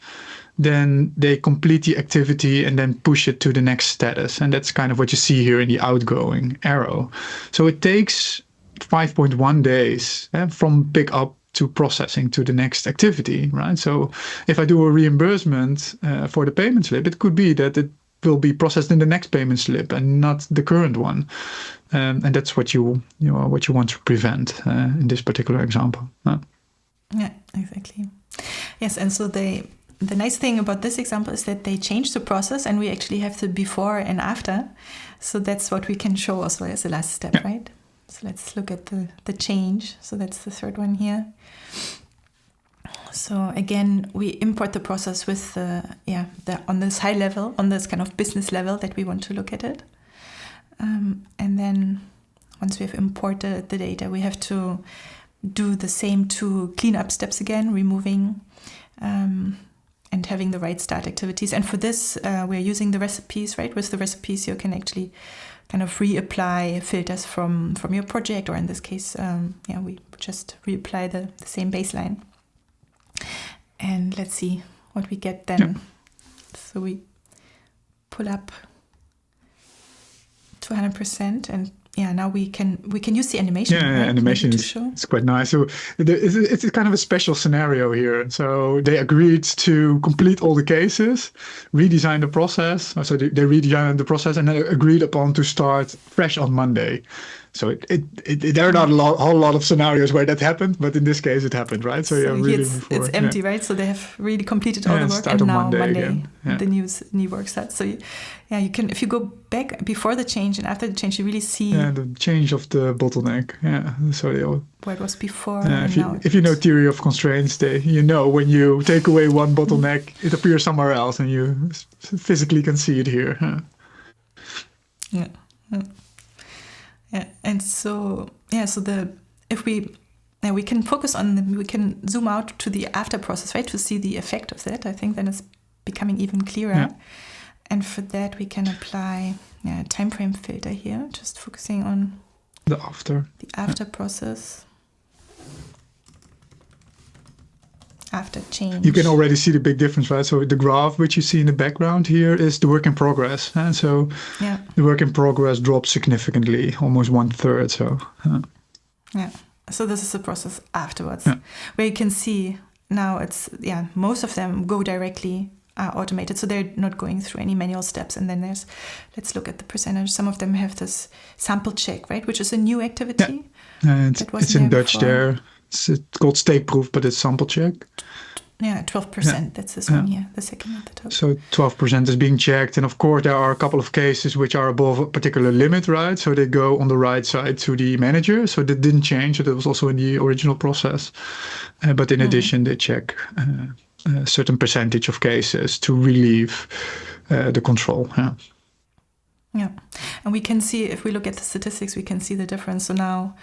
Then they complete the activity and then push it to the next status. And that's kind of what you see here in the outgoing arrow. So it takes 5.1 days from pick up to processing to the next activity, right? So if I do a reimbursement for the payment slip, it could be that will be processed in the next payment slip and not the current one. And that's what you want to prevent in this particular example. Yeah, exactly. Yes, and so the nice thing about this example is that they change the process, and we actually have the before and after. So that's what we can show also as the last step, right? So let's look at the change. So that's the third one here. So again, we import the process with on this high level, on this kind of business level that we want to look at it. And then once we have imported the data, we have to do the same two cleanup steps again, removing and having the right start activities. And for this, we're using the recipes, right? With the recipes, you can actually kind of reapply filters from your project, or in this case, we just reapply the same baseline. And let's see what we get then. Yeah. So we pull up 200%, and now we can use the animation. Yeah, right? Animation it's quite nice. So it's a kind of a special scenario here. So they agreed to complete all the cases, redesign the process. So they redesigned the process and then agreed upon to start fresh on Monday. So there are not a whole lot of scenarios where that happened, but in this case it happened, right? So really it's empty, right? So they have really completed all the work, and now Monday the new work starts. So you can, if you go back before the change and after the change, you really see the change of the bottleneck. Yeah, so where it was before. If you know theory of constraints, when you take away one bottleneck, it appears somewhere else, and you physically can see it here. Yeah. Yeah, and so if we can focus on we can zoom out to the after process, right, to see the effect of that. I think then it's becoming even clearer. Yeah. And for that we can apply a time frame filter here, just focusing on the after process. After change. You can already see the big difference, right? So the graph which you see in the background here is the work in progress. And so the work in progress drops significantly, almost 1/3. So this is the process afterwards, where you can see now it's, most of them go directly automated. So they're not going through any manual steps. And then let's look at the percentage. Some of them have this sample check, right? Which is a new activity. Yeah. It's in Dutch before. There. It's called steekproef, but it's sample check. Yeah, 12%. That's this one here, the second at the top. So 12% is being checked. And of course, there are a couple of cases which are above a particular limit, right? So they go on the right side to the manager. So that didn't change. So that was also in the original process. But in addition, they check a certain percentage of cases to relieve the control. Yeah. And we can see, if we look at the statistics, we can see the difference. So now,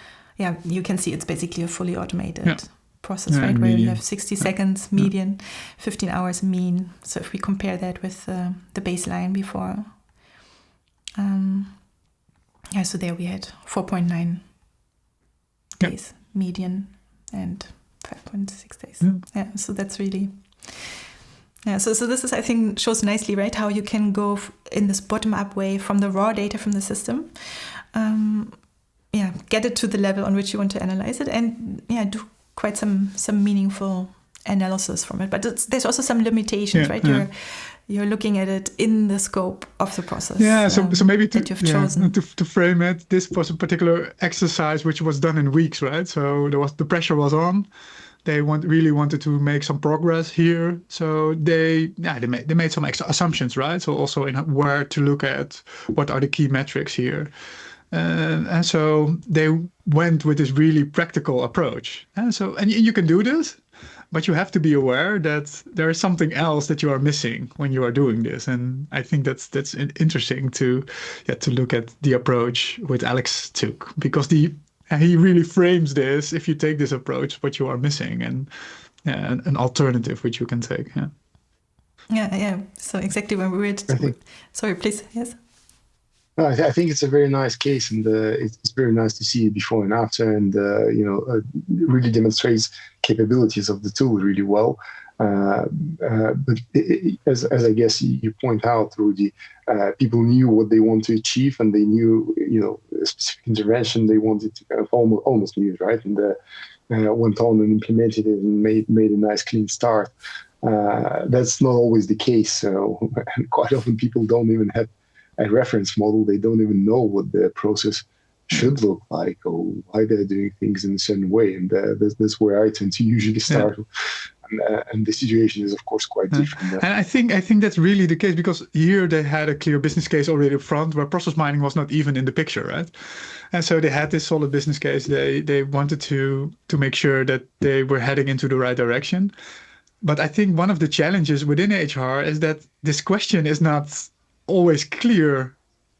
you can see it's basically a fully automated process, right? Median. Where you have 60 seconds median, 15 hours mean. So if we compare that with the baseline before, so there we had 4.9 days median and 5.6 days. So that's really... So this is, I think, shows nicely, right, how you can go in this bottom-up way from the raw data from the system, get it to the level on which you want to analyze it, and do quite some meaningful analysis from it. But there's also some limitations, right? You're looking at it in the scope of the process. Yeah, so maybe that you've chosen. To frame it, this was a particular exercise which was done in weeks, right? So the pressure was on. They really wanted to make some progress here, so they made some extra assumptions, right? So also in where to look at, what are the key metrics here. And so they went with this really practical approach. And you can do this, but you have to be aware that there is something else that you are missing when you are doing this. And I think that's interesting to look at the approach which Alex took, because he really frames this, if you take this approach, what you are missing, and an alternative which you can take. Yeah. So exactly when we were... Sorry, please. Yes. No, I think it's a very nice case, and it's very nice to see it before and after, and really demonstrates capabilities of the tool really well. But as I guess you point out, Rudi, people knew what they want to achieve, and they knew a specific intervention they wanted to kind of almost knew, right? And went on and implemented it and made a nice clean start. That's not always the case. So and quite often people don't even have a reference model. They don't even know what the process should look like or why they're doing things in a certain way. And that's where I tend to usually start. And the situation is, of course, quite different. And I think that's really the case, because here they had a clear business case already up front where process mining was not even in the picture, right? And so they had this solid business case. They wanted to make sure that they were heading into the right direction. But I think one of the challenges within HR is that this question is not always clear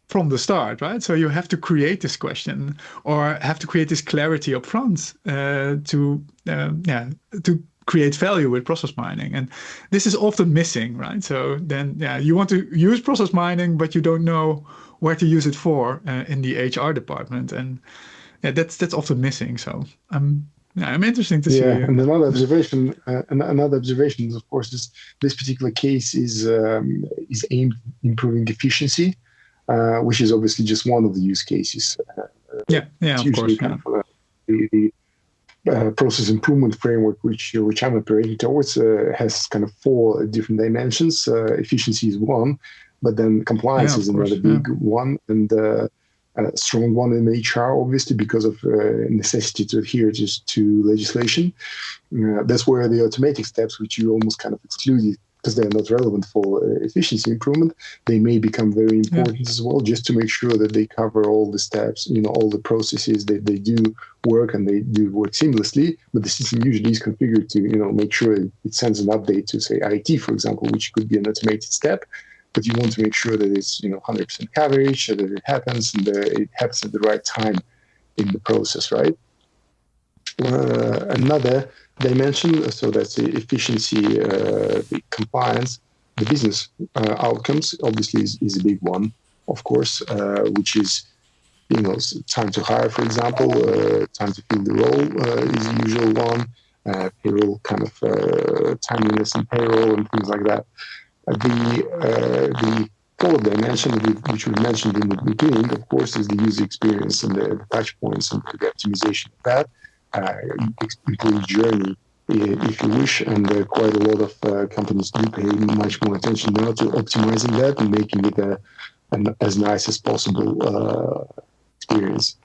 from the start, right? So you have to create this question or have to create this clarity up front to create value with process mining. And this is often missing, right? So then, you want to use process mining, but you don't know where to use it for in the HR department. And that's often missing. So I'm interesting to see. Yeah, and another observation is, of course, this particular case is aimed at improving efficiency, which is obviously just one of the use cases. Of course. Kind of, the process improvement framework, which I'm operating towards, has kind of 4 different dimensions. Efficiency is one, but then compliance is another big one, and a strong one in HR, obviously, because of necessity to adhere to legislation. That's where the automatic steps, which you almost kind of excluded because they're not relevant for efficiency improvement, they may become very important as well, just to make sure that they cover all the steps, all the processes, that they do work and they do work seamlessly. But the system usually is configured to, make sure it sends an update to, say, IT, for example, which could be an automated step. But you want to make sure that it's 100% coverage, that it happens and it happens at the right time in the process, right? Another dimension, so that's the efficiency, the compliance, the business outcomes, obviously is a big one, of course, which is time to hire, for example, time to fill the role is the usual one, payroll kind of timeliness and payroll and things like that. The fourth dimension, which we mentioned in the beginning, of course, is the user experience and the touch points and the optimization of that. Employee journey, if you wish, and quite a lot of companies do pay much more attention now to optimizing that and making it as nice as possible experience,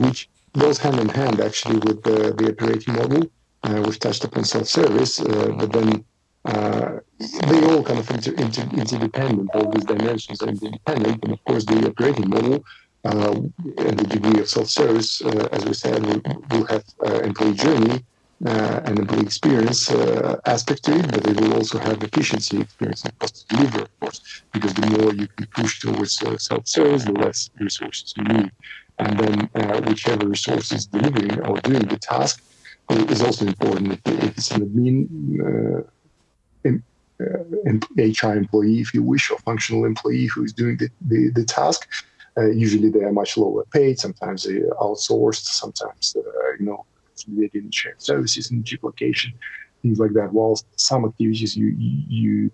which goes hand in hand actually with the operating model. We've touched upon self-service, but then they all kind of interdependent. All these dimensions are interdependent, and of course the operating model and the degree of self-service, as we said, will have employee journey and employee experience aspect to it, but it will also have efficiency experience and cost to deliver, of course, because the more you can push towards self-service, the less resources you need. And then whichever resource is delivering or doing the task is also important. If it's an admin HR employee, if you wish, or functional employee who is doing the task, usually they are much lower paid. Sometimes they are outsourced. Sometimes consolidated in shared services and duplication, things like that. Whilst some activities you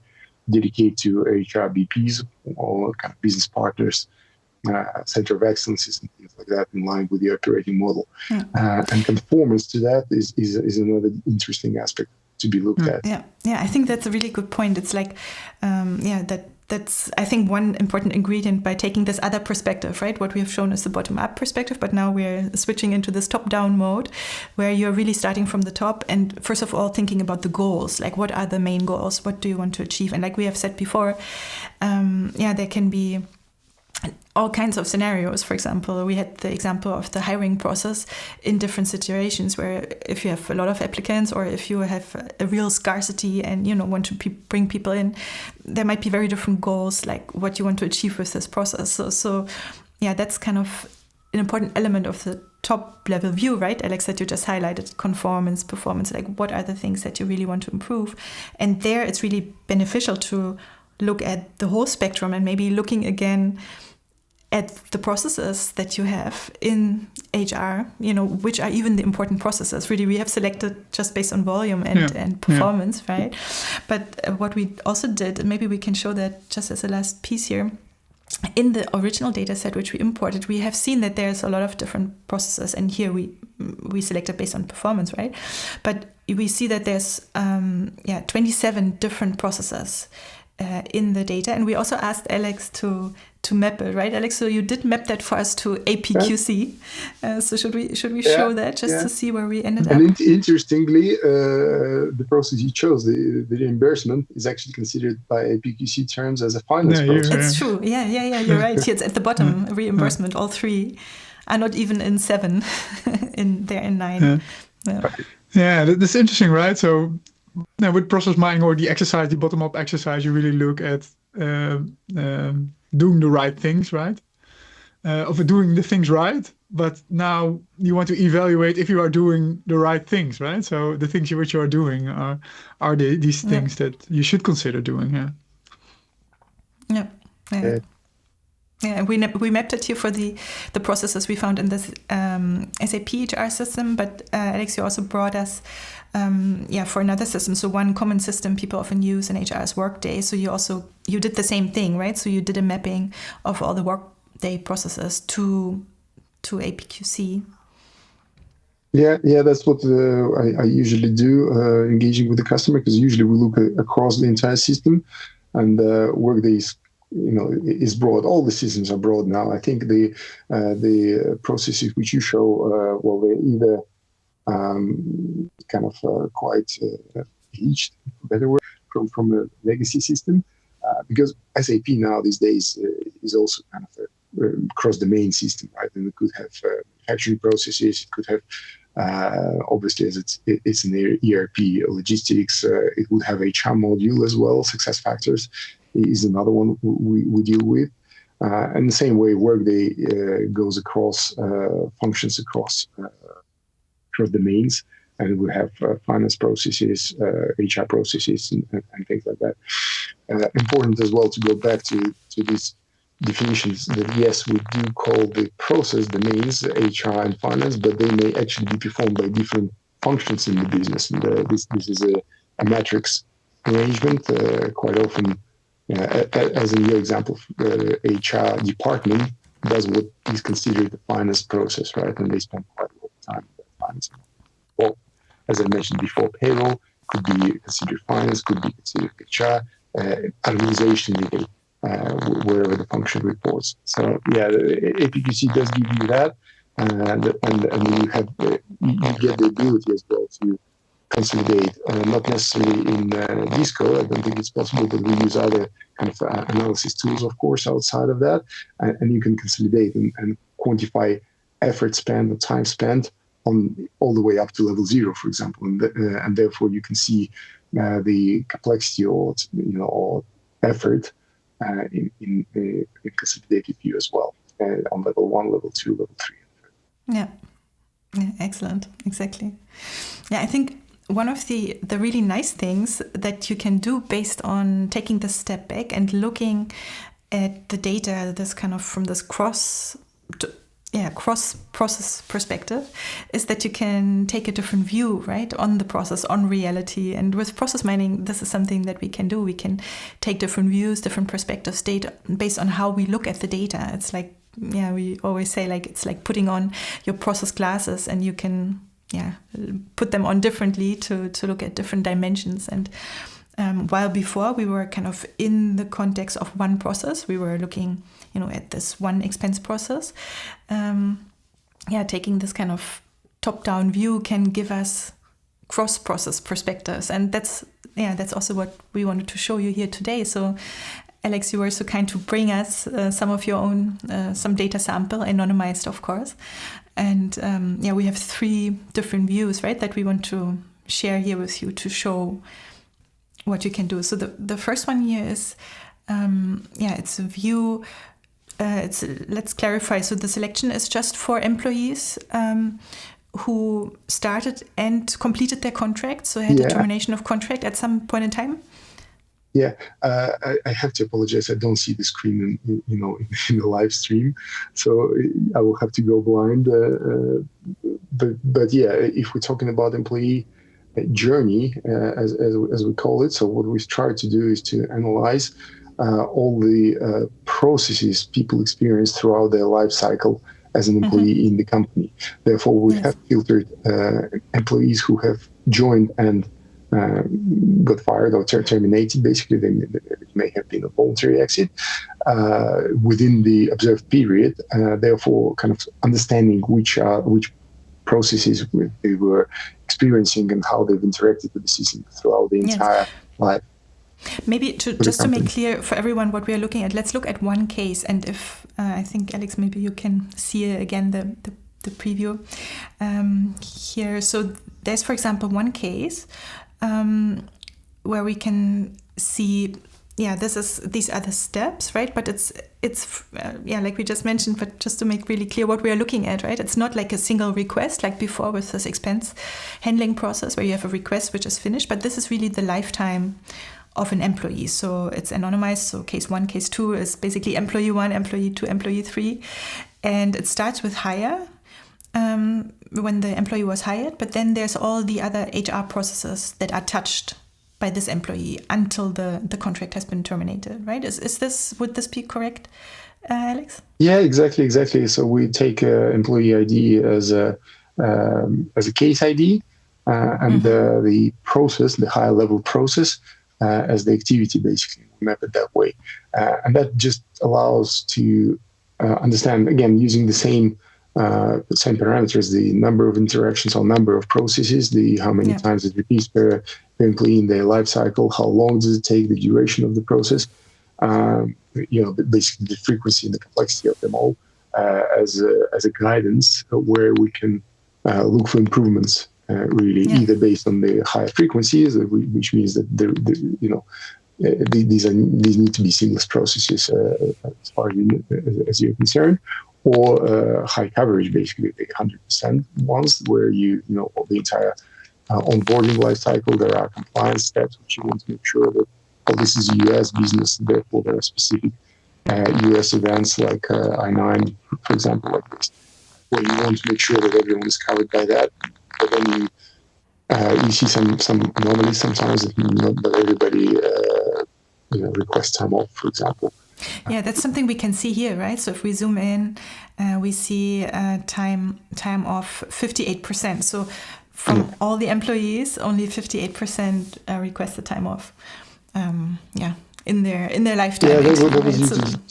dedicate to HR BPs or kind of business partners, center of excellences and things like that, in line with the operating model. And conformance to that is another interesting aspect to be looked at. Yeah, I think that's a really good point. It's like, that's, I think, one important ingredient by taking this other perspective, right? What we have shown is the bottom-up perspective, but now we're switching into this top-down mode where you're really starting from the top and first of all thinking about the goals, like what are the main goals? What do you want to achieve? And like we have said before, there can be all kinds of scenarios. For example, we had the example of the hiring process in different situations where if you have a lot of applicants or if you have a real scarcity and want to bring people in, there might be very different goals, like what you want to achieve with this process. So that's kind of an important element of the top level view, right, Alex, that you just highlighted, conformance, performance, like what are the things that you really want to improve. And there it's really beneficial to look at the whole spectrum and maybe looking again at the processes that you have in HR, which are even the important processes. Really, we have selected just based on volume and performance, right? But what we also did, and maybe we can show that just as a last piece here, in the original data set which we imported, we have seen that there's a lot of different processes, and here we selected based on performance, right? But we see that there's 27 different processes in the data, and we also asked Alex to map it, right, Alex? So you did map that for us to APQC. So should we show that just to see where we ended up? And interestingly, the process you chose, the reimbursement, is actually considered by APQC terms as a finance process. It's true. Yeah. You're right. It's at the bottom. Reimbursement. All three are not even in 7. They're in 9. Yeah, that's interesting, right? So with process mining or the exercise, the bottom-up exercise, you really look at doing the right things, right? Of doing the things right, but now you want to evaluate if you are doing the right things, right? So the things which you are doing are these things that you should consider doing. Yeah, we mapped it here for the processes we found in this SAP HR system, but Alex, you also brought us for another system. So one common system people often use in HR is Workday. So you did the same thing, right? So you did a mapping of all the Workday processes to APQC. Yeah, that's what I usually do, engaging with the customer, because usually we look across the entire system, and Workday is broad. All the systems are broad now. I think the processes which you show, they're either quite aged, better word, from a legacy system, because SAP now these days is also kind of a cross-domain system, right? And it could have manufacturing processes. It could have, obviously, as it's an ERP logistics. It would have HR module as well. SuccessFactors is another one we deal with. And the same way, Workday goes across functions across domains, and it would have finance processes, HR processes, and things like that. Important as well to go back to these definitions that yes, we do call the process domains HR and finance, but they may actually be performed by different functions in the business. And this is a matrix arrangement. Quite often, as in your example, the HR department does what is considered the finance process, right? And they spend quite a lot of time with finance. Well, as I mentioned before, payroll could be considered finance, could be considered HR, organizationally, wherever the function reports. So yeah, the APQC does give you that, and you get the ability as well to consolidate, not necessarily in Disco. I don't think it's possible, but we use other kind of analysis tools, of course, outside of that, and you can consolidate and quantify effort spent or time spent on all the way up to level 0, for example, and therefore you can see the complexity or effort in consolidated view as well, on level 1, level 2, level 3. Yeah, excellent, exactly. Yeah, I think one of the really nice things that you can do based on taking the step back and looking at the data, this kind of from this cross-process perspective, is that you can take a different view, right, on the process, on reality. And with process mining, this is something that we can do. We can take different views, different perspectives, data based on how we look at the data. It's like, we always say, like, it's like putting on your process glasses, and you can, put them on differently to look at different dimensions. And while before we were kind of in the context of one process, we were looking, at this one expense process. Taking this kind of top-down view can give us cross-process perspectives, and that's also what we wanted to show you here today. So, Alex, you were so kind to bring us some of your own some data sample, anonymized, of course, and we have 3 different views, right, that we want to share here with you to show what you can do. So the first one here is it's a view. Let's clarify. So the selection is just for employees who started and completed their contract, so had a termination of contract at some point in time. Yeah, I have to apologize. I don't see the screen, in the live stream, so I will have to go blind. But if we're talking about employee journey, as we call it, so what we've tried to do is to analyze all the processes people experience throughout their life cycle as an employee in the company. Therefore, we have filtered employees who have joined and got fired or terminated. Basically, they may have been a voluntary exit within the observed period. Therefore, kind of understanding which processes they were experiencing and how they've interacted with the system throughout the entire life. Maybe just to make clear for everyone what we are looking at, let's look at one case. And if I think, Alex, maybe you can see again the preview here. So there's, for example, one case where we can see, these are the steps, right? But it's like we just mentioned, but just to make really clear what we are looking at, right? It's not like a single request like before with this expense handling process where you have a request which is finished, but this is really the lifetime of an employee. So it's anonymized. So case 1, case 2 is basically employee 1, employee 2, employee 3. And it starts with hire, when the employee was hired, but then there's all the other HR processes that are touched by this employee until the contract has been terminated, right? Would this be correct, Alex? Yeah, exactly. So we take employee ID as a case ID, and the process, the higher level process, as the activity, basically. We map it that way. And that just allows to understand, again, using the same parameters, the number of interactions or number of processes, how many times it repeats per employee in their life cycle, how long does it take, the duration of the process, basically the frequency and the complexity of them all, as a guidance where we can look for improvements. Either based on the higher frequencies, which means that these need to be seamless processes as far as you're concerned, or high coverage, basically the 100% ones where the entire onboarding life cycle. There are compliance steps which you want to make sure that this is a US business, therefore there are specific US events like I-9, for example, like this, where you want to make sure that everyone is covered by that. But then you see some anomalies sometimes that not everybody requests time off, for example. Yeah, that's something we can see here, right? So if we zoom in, we see time off 58%. So from all the employees, only 58% request the time off. In their lifetime. Yeah, that was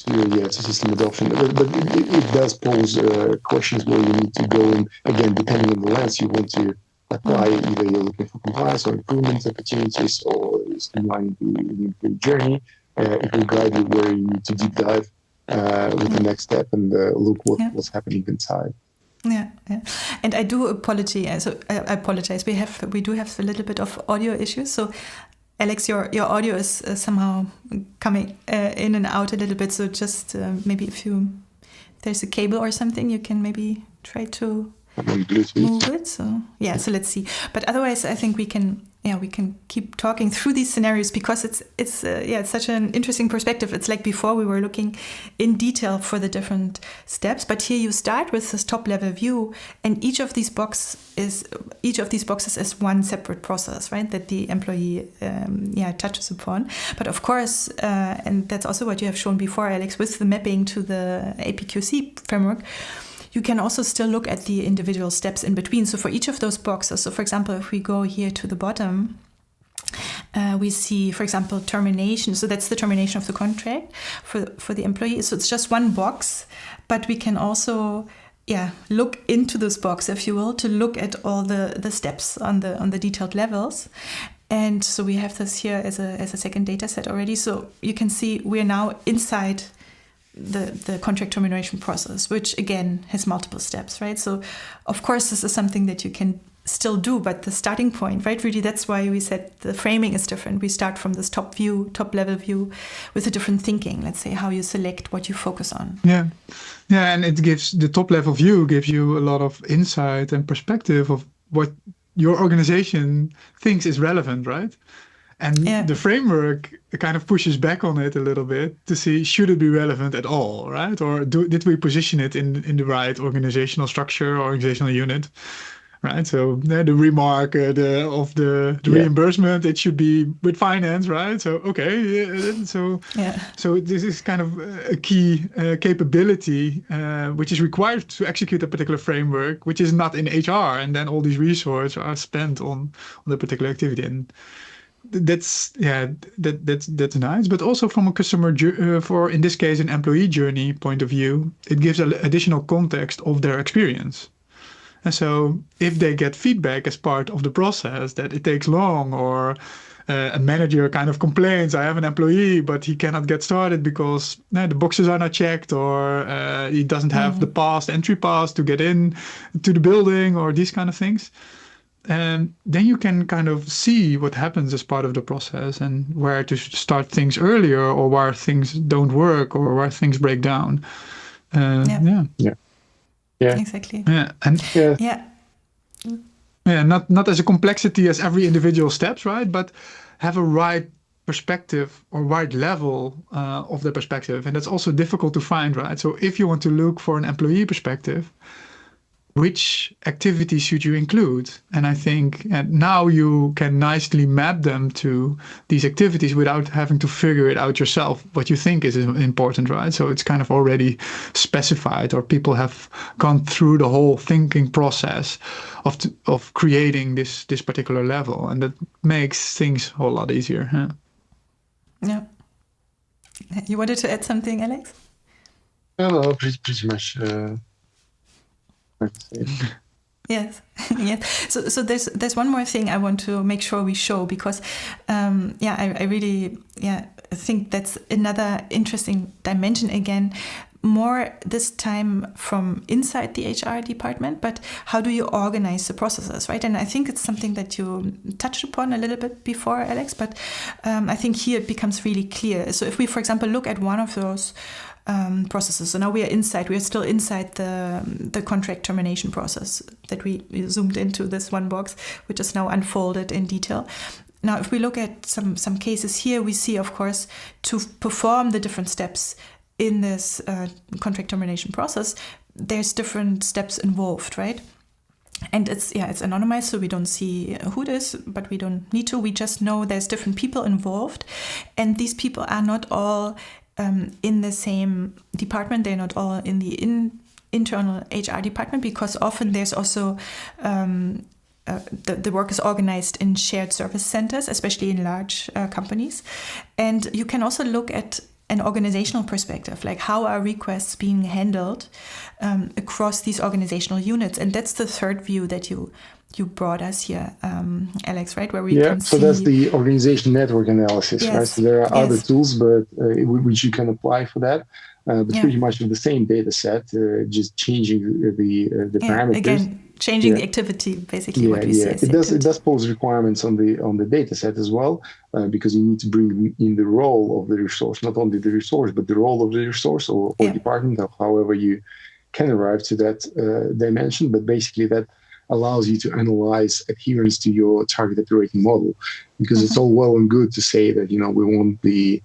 due to system adoption. But it does pose questions where you need to go in, again, depending on the lens you want to apply. Either you're looking for compliance or improvement opportunities or streamlining the journey. It will guide you where you need to deep dive with the next step and look what's happening inside. Yeah. And I do apologize. So I apologize. We do have a little bit of audio issues. So Alex, your audio is somehow coming in and out a little bit. So just maybe if there's a cable or something, you can maybe try to move it. So let's see. But otherwise, I think we can keep talking through these scenarios because it's such an interesting perspective. It's like before we were looking in detail for the different steps, but here you start with this top level view, and each of these boxes is one separate process, right? That the employee touches upon. But of course, and that's also what you have shown before, Alex, with the mapping to the APQC framework. You can also still look at the individual steps in between. So for each of those boxes, so for example, if we go here to the bottom, we see, for example, termination. So that's the termination of the contract for the employee. So it's just one box, but we can also look into this box, if you will, to look at all the steps on the detailed levels. And so we have this here as a second data set already. So you can see we're now inside the contract termination process, which again has multiple steps, right? So of course this is something that you can still do, but the starting point, right, really, that's why we said the framing is different. We start from this top level view with a different thinking, let's say how you select what you focus on. Yeah, and the top level view gives you a lot of insight and perspective of what your organization thinks is relevant, right? And the framework kind of pushes back on it a little bit to see, should it be relevant at all, right? Or did we position it in the right organizational structure or organizational unit? right? So the remark of the reimbursement, it should be with finance, right? So okay, so this is kind of a key capability which is required to execute a particular framework, which is not in HR, and then all these resources are spent on the particular activity. And that's that's nice, but also from a customer for, in this case, an employee journey point of view, it gives additional context of their experience. And so if they get feedback as part of the process that it takes long, or a manager kind of complains, I have an employee but he cannot get started because the boxes are not checked, or he doesn't have the entry pass to get in to the building, or these kind of things. And then you can kind of see what happens as part of the process, and where to start things earlier, or where things don't work, or where things break down. Exactly. Not as a complexity as every individual steps, right? But have a right perspective or right level of the perspective. And that's also difficult to find, right? So if you want to look for an employee perspective, which activities should you include? And I think now you can nicely map them to these activities without having to figure it out yourself, what you think is important, right? So it's kind of already specified, or people have gone through the whole thinking process of creating this particular level, and that makes things a whole lot easier. Huh? Yeah. You wanted to add something, Alex? No, pretty much. Yes. So there's one more thing I want to make sure we show, because I really think that's another interesting dimension, again, more this time from inside the HR department, but how do you organize the processes, right? And I think it's something that you touched upon a little bit before, Alex, but I think here it becomes really clear. So if we, for example, look at one of those processes. So now we are still inside the contract termination process that we zoomed into this one box, which is now unfolded in detail. Now, if we look at some cases here, we see, of course, to perform the different steps in this contract termination process, there's different steps involved, right? And it's anonymized, so we don't see who it is, but we don't need to. We just know there's different people involved, and these people are not all in the same department. They're not all in the internal HR department, because often there's also the work is organized in shared service centers, especially in large companies. And you can also look at an organizational perspective, like how are requests being handled across these organizational units. And that's the third view that you brought us here, Alex, right? Where we can see... So that's the organization network analysis, yes. right? So there are other tools, but which you can apply for that. But pretty much the same data set, just changing the parameters. Again, changing the activity, basically, what we see. It does pose requirements on the data set as well, because you need to bring in the role of the resource, not only the resource, but the role of the resource or department, or however you can arrive to that dimension. But basically that allows you to analyze adherence to your target operating model, because it's all well and good to say that, we want the,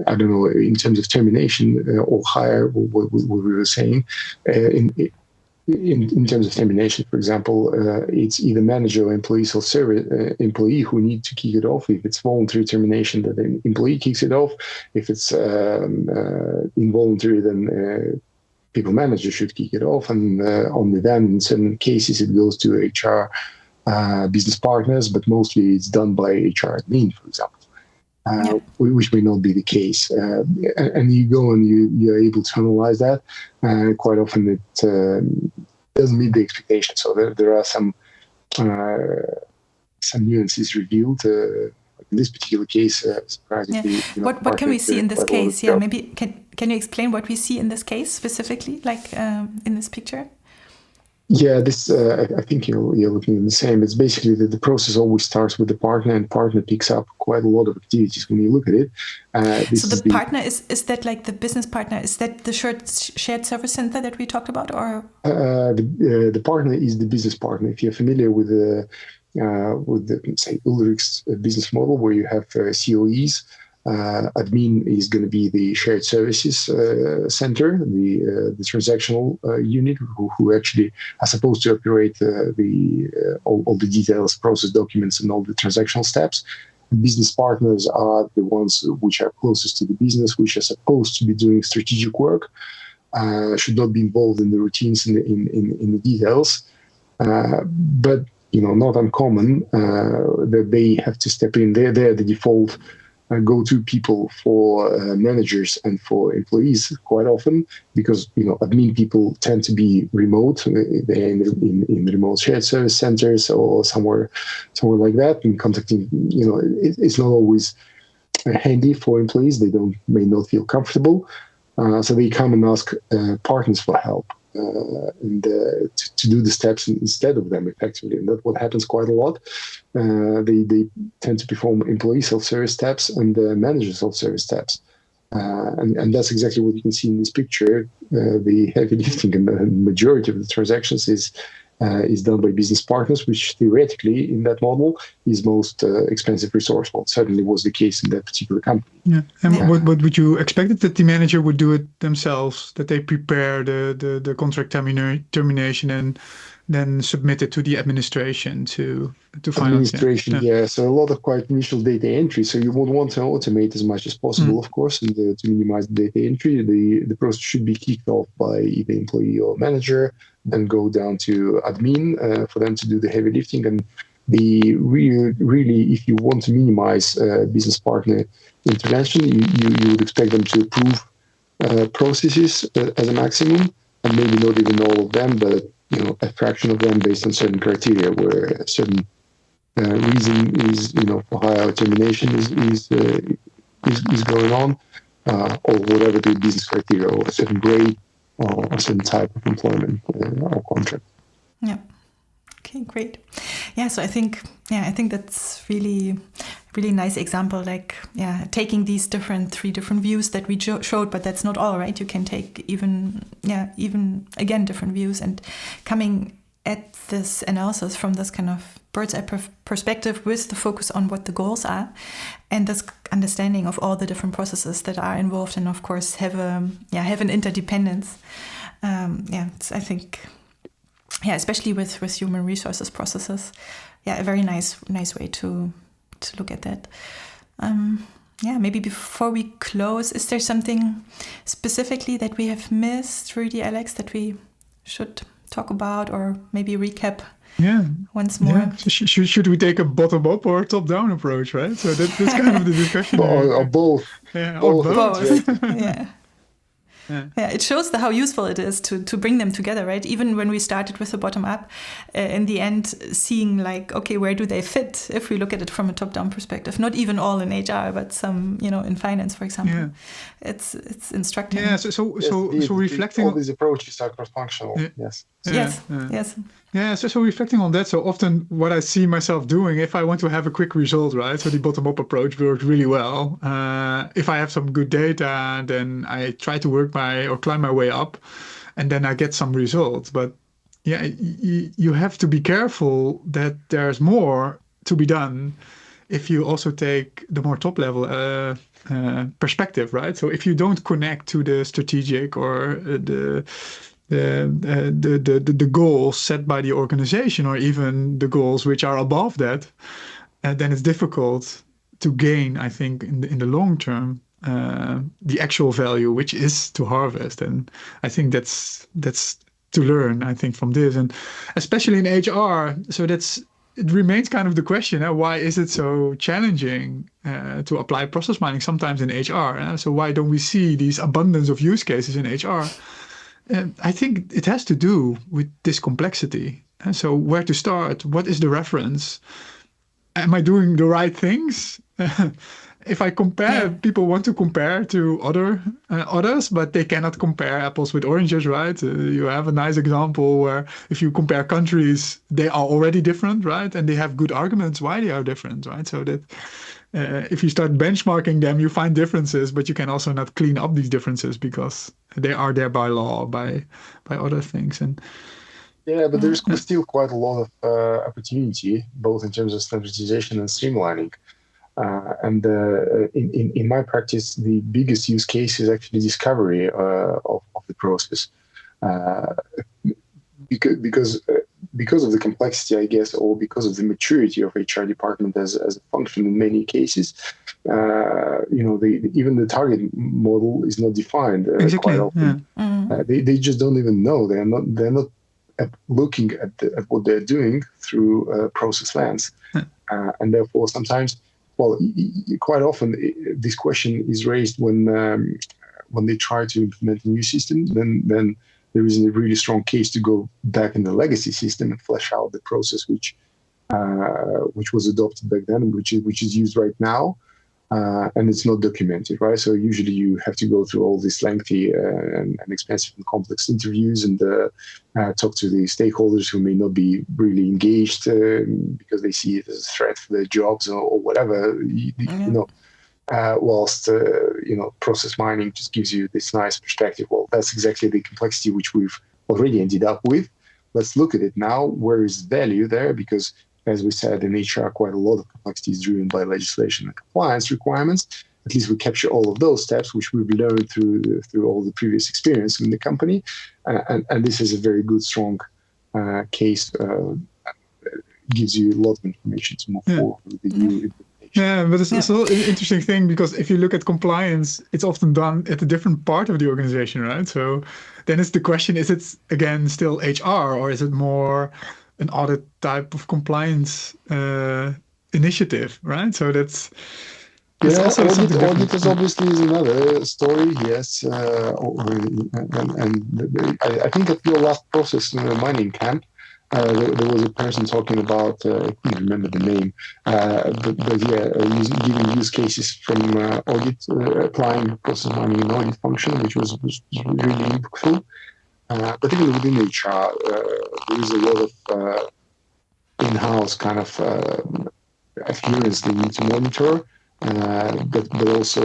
I don't know, in terms of termination or hire, what we were saying, in terms of termination, for example, it's either manager or employee self-service employee who need to kick it off. If it's voluntary termination, then the employee kicks it off. If it's involuntary, then people manager should kick it off, and only then, in certain cases, it goes to HR business partners, but mostly it's done by HR admin, for example, which may not be the case. And you go and you're able to analyze that. Quite often it doesn't meet the expectation. So there are some nuances revealed. In this particular case, surprisingly, what can we see in this case? Maybe can you explain what we see in this case specifically, like in this picture? Yeah, this I think you're looking at the same. It's basically that the process always starts with the partner, and partner picks up quite a lot of activities when you look at it. So the partner is that like the business partner? Is that the shared service center that we talked about, or the partner is the business partner? If you're familiar with the say Ulrich's business model, where you have COEs, Admin is going to be the shared services center, the transactional unit, who actually are supposed to operate all the details, process documents, and all the transactional steps. Business partners are the ones which are closest to the business, which are supposed to be doing strategic work, should not be involved in the routines in the details. But not uncommon that they have to step in. They're the default go-to people for managers and for employees quite often, because admin people tend to be remote. They're in remote shared service centers or somewhere like that, and contacting. It's not always handy for employees. They may not feel comfortable, so they come and ask partners for help. And to do the steps instead of them effectively. And that's what happens quite a lot. They tend to perform employee self-service steps and manager self-service steps. And that's exactly what you can see in this picture. The heavy lifting and the majority of the transactions is done by business partners, which theoretically in that model is most expensive resource. Well, it certainly was the case in that particular company. Yeah. And what would you expect it that the manager would do it themselves, that they prepare the contract termination and then submit it to the administration to administration? Yeah. So a lot of quite initial data entry. So you would want to automate as much as possible, of course, and to minimize the data entry. The process should be kicked off by either employee or manager, then go down to admin for them to do the heavy lifting. And the really, if you want to minimize business partner intervention, you would expect them to approve processes as a maximum, and maybe not even all of them, but a fraction of them based on certain criteria, where a certain reason is for higher termination is going on, or whatever the business criteria, or a certain grade, or a certain type of employment or contract. Yeah. Okay, great. Yeah, so I think that's really nice example. Like, taking these three different views that we showed, but that's not all, right? You can take even again different views, and coming at this analysis from this kind of bird's eye perspective with the focus on what the goals are, and this understanding of all the different processes that are involved, and of course have an interdependence. I think, especially with human resources processes, a very nice way to look at that. Maybe before we close, is there something specifically that we have missed, Rudi, Alex, that we should talk about, or maybe recap once more? Yeah. Should we take a bottom-up or a top-down approach, right? So that's kind of the discussion. Or both. Yeah, both. Yeah, it shows how useful it is to bring them together, right? Even when we started with the bottom up, in the end, seeing like, okay, where do they fit? If we look at it from a top-down perspective, not even all in HR, but some, in finance, for example, it's instructive. Yeah. So reflecting all these approaches are cross-functional. Yes. Yeah, so reflecting on that, so often what I see myself doing, if I want to have a quick result, right? So the bottom-up approach works really well. If I have some good data, then I try to climb my way up, and then I get some results. But you have to be careful that there's more to be done if you also take the more top-level perspective, right? So if you don't connect to the strategic or the goals set by the organization, or even the goals which are above that, then it's difficult to gain, I think, in the long term, the actual value, which is to harvest. And I think that's to learn, I think, from this, and especially in HR. So it remains kind of the question: why is it so challenging to apply process mining sometimes in HR? So why don't we see these abundance of use cases in HR? I think it has to do with this complexity. So where to start? What is the reference? Am I doing the right things? If I compare, people want to compare to others, but they cannot compare apples with oranges, right? You have a nice example where if you compare countries, they are already different, right? And they have good arguments why they are different, right? So that if you start benchmarking them, you find differences, but you can also not clean up these differences because they are there by law, by other things. And but there's still quite a lot of opportunity, both in terms of standardization and streamlining. In my practice, the biggest use case is actually discovery of the process, because of the complexity, I guess, or because of the maturity of HR department as a function in many cases. Even the target model is not defined quite often. Yeah. They just don't even know. They're not looking at what they're doing through a process lens, and therefore sometimes. Well, quite often this question is raised when they try to implement a new system. Then there is a really strong case to go back in the legacy system and flesh out the process which was adopted back then, which is used right now, and it's not documented, right? So usually you have to go through all these lengthy and expensive and complex interviews and talk to the stakeholders who may not be really engaged because they see it as a threat for their jobs or whatever. Whilst process mining just gives you this nice perspective. Well, that's exactly the complexity which we've already ended up with. Let's look at it now. Where is value there? Because as we said, in HR, quite a lot of complexity is driven by legislation and compliance requirements. At least we capture all of those steps, which we've learned through all the previous experience in the company. And this is a very good, strong case. Gives you a lot of information to move forward with the new implementation. Yeah, but it's also an interesting thing, because if you look at compliance, it's often done at a different part of the organization, right? So then it's the question, is it, again, still HR, or is it more an audit type of compliance initiative, right? So that's also audit is obviously is another story, yes. I think at your last process mining camp, there was a person talking about, I can't remember the name, giving use cases from audit, applying process mining and audit function, which was really impactful. But even within HR, there is a lot of in-house kind of adherence they need to monitor. But also,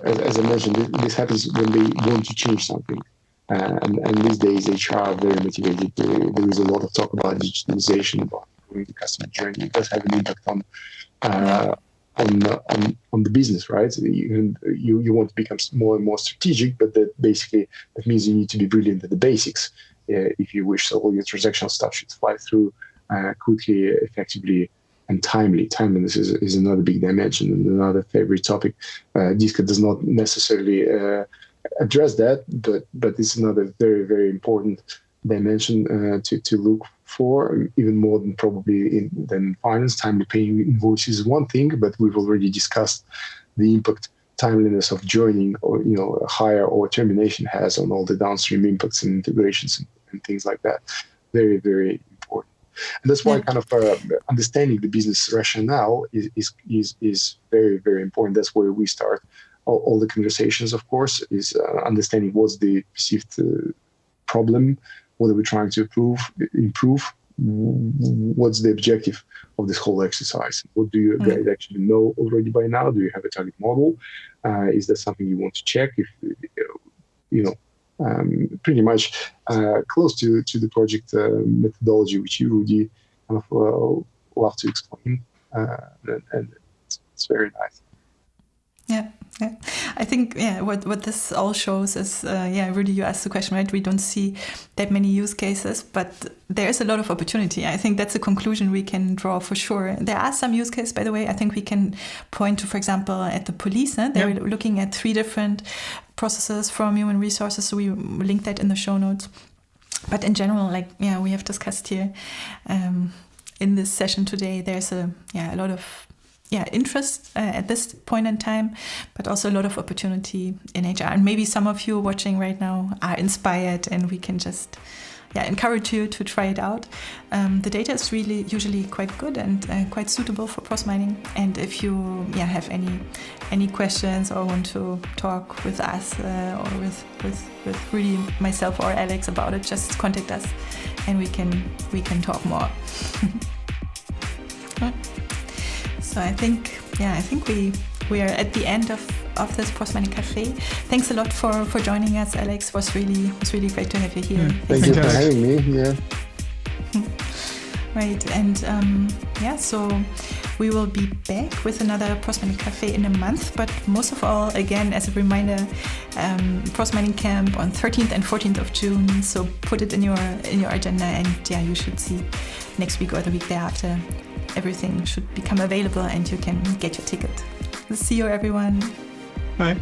as I mentioned, this happens when they want to change something. And these days, HR are very motivated. There is a lot of talk about digitalization, about improving the customer journey. It does have an impact on the business, right? So you want to become more and more strategic, but that means you need to be brilliant at the basics if you wish. So all your transactional stuff should fly through quickly, effectively, and timely. Timeliness is another big dimension and another favorite topic. DISCA does not necessarily address that, but it's another very, very important dimension to look for, even more than probably than finance. Timely paying invoices is one thing, but we've already discussed the impact timeliness of joining or hire or termination has on all the downstream impacts and integrations and things like that. Very, very important. And that's why kind of understanding the business rationale is very, very important. That's where we start all the conversations, of course, is understanding what's the perceived problem, what are we trying to improve, what's the objective of this whole exercise, what do you guys actually know already by now, do you have a target model, is that something you want to check, if pretty much close to the project methodology which you, Rudi, kind of love to explain, and it's very nice. Yeah. I think what this all shows is Rudi, you asked the question, right? We don't see that many use cases, but there's a lot of opportunity. I think that's a conclusion we can draw for sure. There are some use cases, by the way. I think we can point to, for example, at the police. They're looking at 3 different processes from human resources, so we link that in the show notes. But in general, we have discussed here in this session today, there's a lot of interest at this point in time, but also a lot of opportunity in HR. And maybe some of you watching right now are inspired, and we can just encourage you to try it out. The data is really usually quite good and quite suitable for process mining. And if you have any questions or want to talk with us or with Rudi, myself, or Alex about it, just contact us, and we can talk more. So I think we are at the end of this Process Mining Café. Thanks a lot for joining us, Alex. It was really great to have you here. Thank you for having me. Yeah. Right, and so we will be back with another Post-Mining Café in a month. But most of all, again, as a reminder, Post-Mining Camp on 13th and 14th of June. So put it in your agenda, and you should see next week or the week thereafter. Everything should become available and you can get your ticket. See you, everyone. Bye.